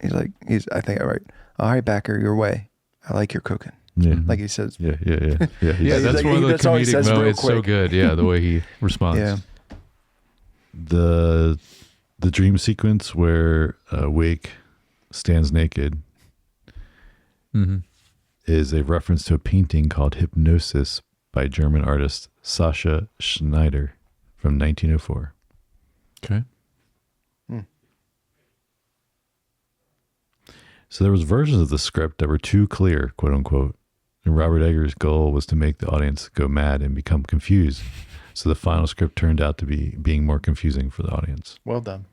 I think all right, Backer, your way. I like your cooking. Yeah. Like he says. Yeah. Yeah, He's that's like- one of the that's all he comedic says real moments. It's so quick. good. Yeah, the way he responds. Yeah. The dream sequence where Wake stands naked Mm-hmm. is a reference to a painting called Hypnosis by German artist Sascha Schneider from 1904. Okay. So there was versions of the script that were too clear, quote unquote, and Robert Eggers' goal was to make the audience go mad and become confused. So the final script turned out to be being more confusing for the audience. Well done.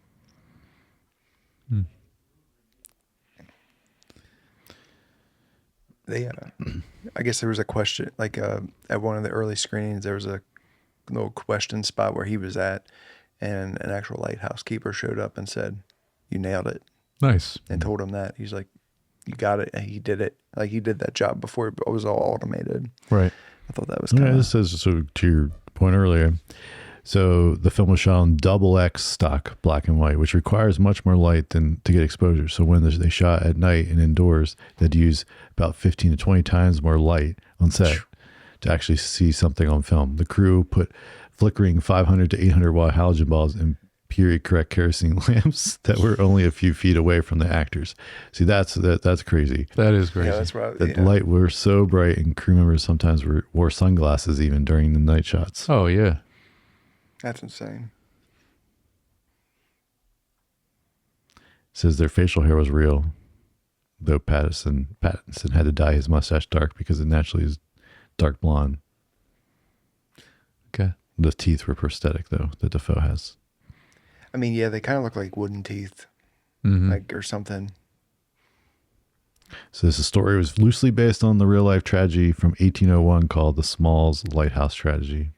They, I guess there was a question, like at one of the early screenings, there was a little question spot where he was at, and an actual lighthouse keeper showed up and said, "You nailed it," Nice. and told him that. He's like, "You got it," and he did it. Like he did that job before it was all automated. Right. I thought that was kind Yeah, of this says, so to your point earlier, so the film was shot on double X stock black and white, which requires much more light than to get exposure. So when they shot at night and indoors, they'd use about 15 to 20 times more light on set to actually see something on film. The crew put flickering 500 to 800 watt halogen bulbs in period correct kerosene lamps that were only a few feet away from the actors. See, that's crazy. That is crazy. yeah. That's right. The Yeah. light were so bright, and crew members sometimes wore sunglasses even during the night shots. Oh, yeah. That's insane. Says their facial hair was real, though Pattinson had to dye his mustache dark because it naturally is dark blonde. Okay. The teeth were prosthetic, though, that Defoe has. I mean, yeah, they kind of look like wooden teeth, Mm-hmm. like or something. So this story was loosely based on the real-life tragedy from 1801 called the Smalls Lighthouse Tragedy.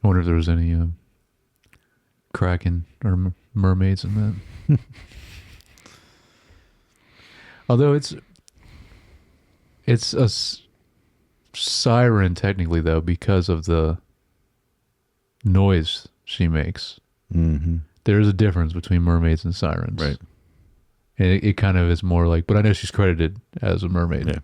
I wonder if there was any kraken or mermaids in that. Although it's a siren technically, though, because of the noise she makes. Mm-hmm. There's a difference between mermaids and sirens. Right. And it kind of is more like, but I know she's credited as a mermaid. Yeah.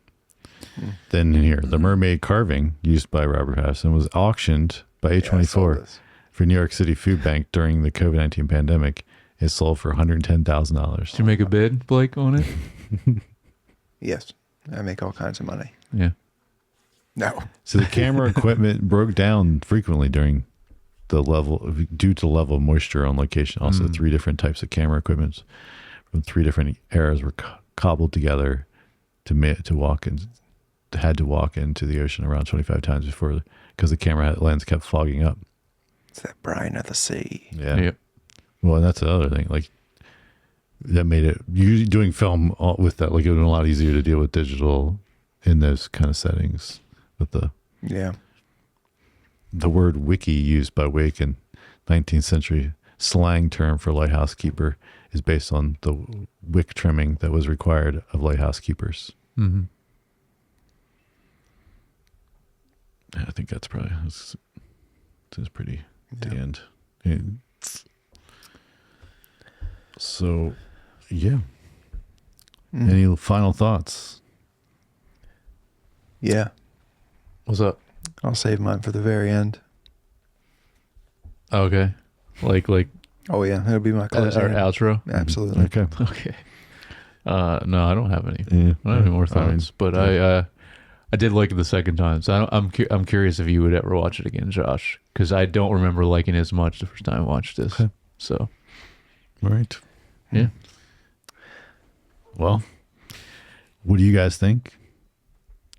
Then here, the mermaid carving used by Robert Pattinson was auctioned by Yeah, I saw A24 this. for New York City Food Bank during the COVID-19 pandemic. It sold for $110,000. Did you make a bid, Blake, on it? Yes, I make all kinds of money. Yeah. No. So the camera equipment broke down frequently due to the level of moisture on location. Also, 3 different types of camera equipment from 3 different eras were cobbled together to walk into the ocean around 25 times before, because the camera lens kept fogging up. It's that brine of the sea. Yeah. Yep. Well, and that's the other thing. Like that made it doing film with that, like it was a lot easier to deal with digital in those kind of settings. With Yeah. the word wiki used by Wake in 19th century slang term for lighthouse keeper is based on the wick trimming that was required of lighthouse keepers. Mm-hmm. I think that's probably that's pretty at the Yeah. end. And so, yeah. Any final thoughts? Yeah. What's up? I'll save mine for the very end. Okay. Like Oh yeah, that'll be my our closing. outro? Absolutely. Okay. Okay. No, I don't have any. Yeah. I don't have any more I mean, thoughts, but I did like it the second time. So I'm curious if you would ever watch it again, Josh, because I don't remember liking it as much the first time I watched this. Okay. So All right. yeah, Well, what do you guys think?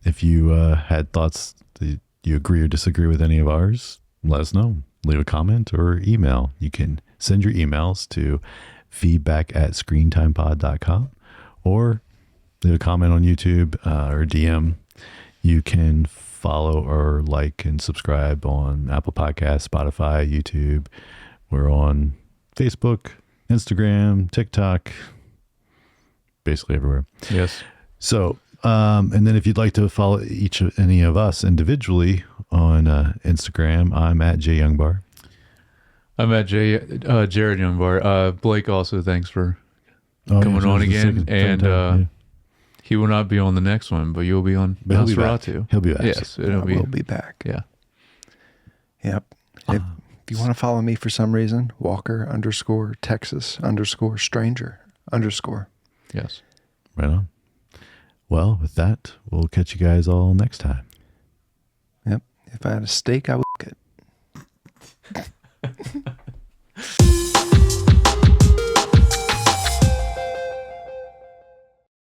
If you had thoughts that you agree or disagree with any of ours, let us know. Leave a comment or email. You can send your emails to feedback@screentimepod.com or leave a comment on YouTube or DM. You can follow or like and subscribe on Apple Podcasts, Spotify, YouTube. We're on Facebook, Instagram, TikTok, basically everywhere. Yes. So, and then if you'd like to follow any of us individually on Instagram, I'm at JYoungBar. I'm at Jared Youngbar. Blake also, thanks for coming on again. And he will not be on the next one, but you'll be on Nosferatu. He'll be back. Yes, We'll be back. Yeah. Yep. If you want to follow me for some reason, Walker_Texas_Stranger_. Yes. Right on. Well, with that, we'll catch you guys all next time. Yep. If I had a steak, I would.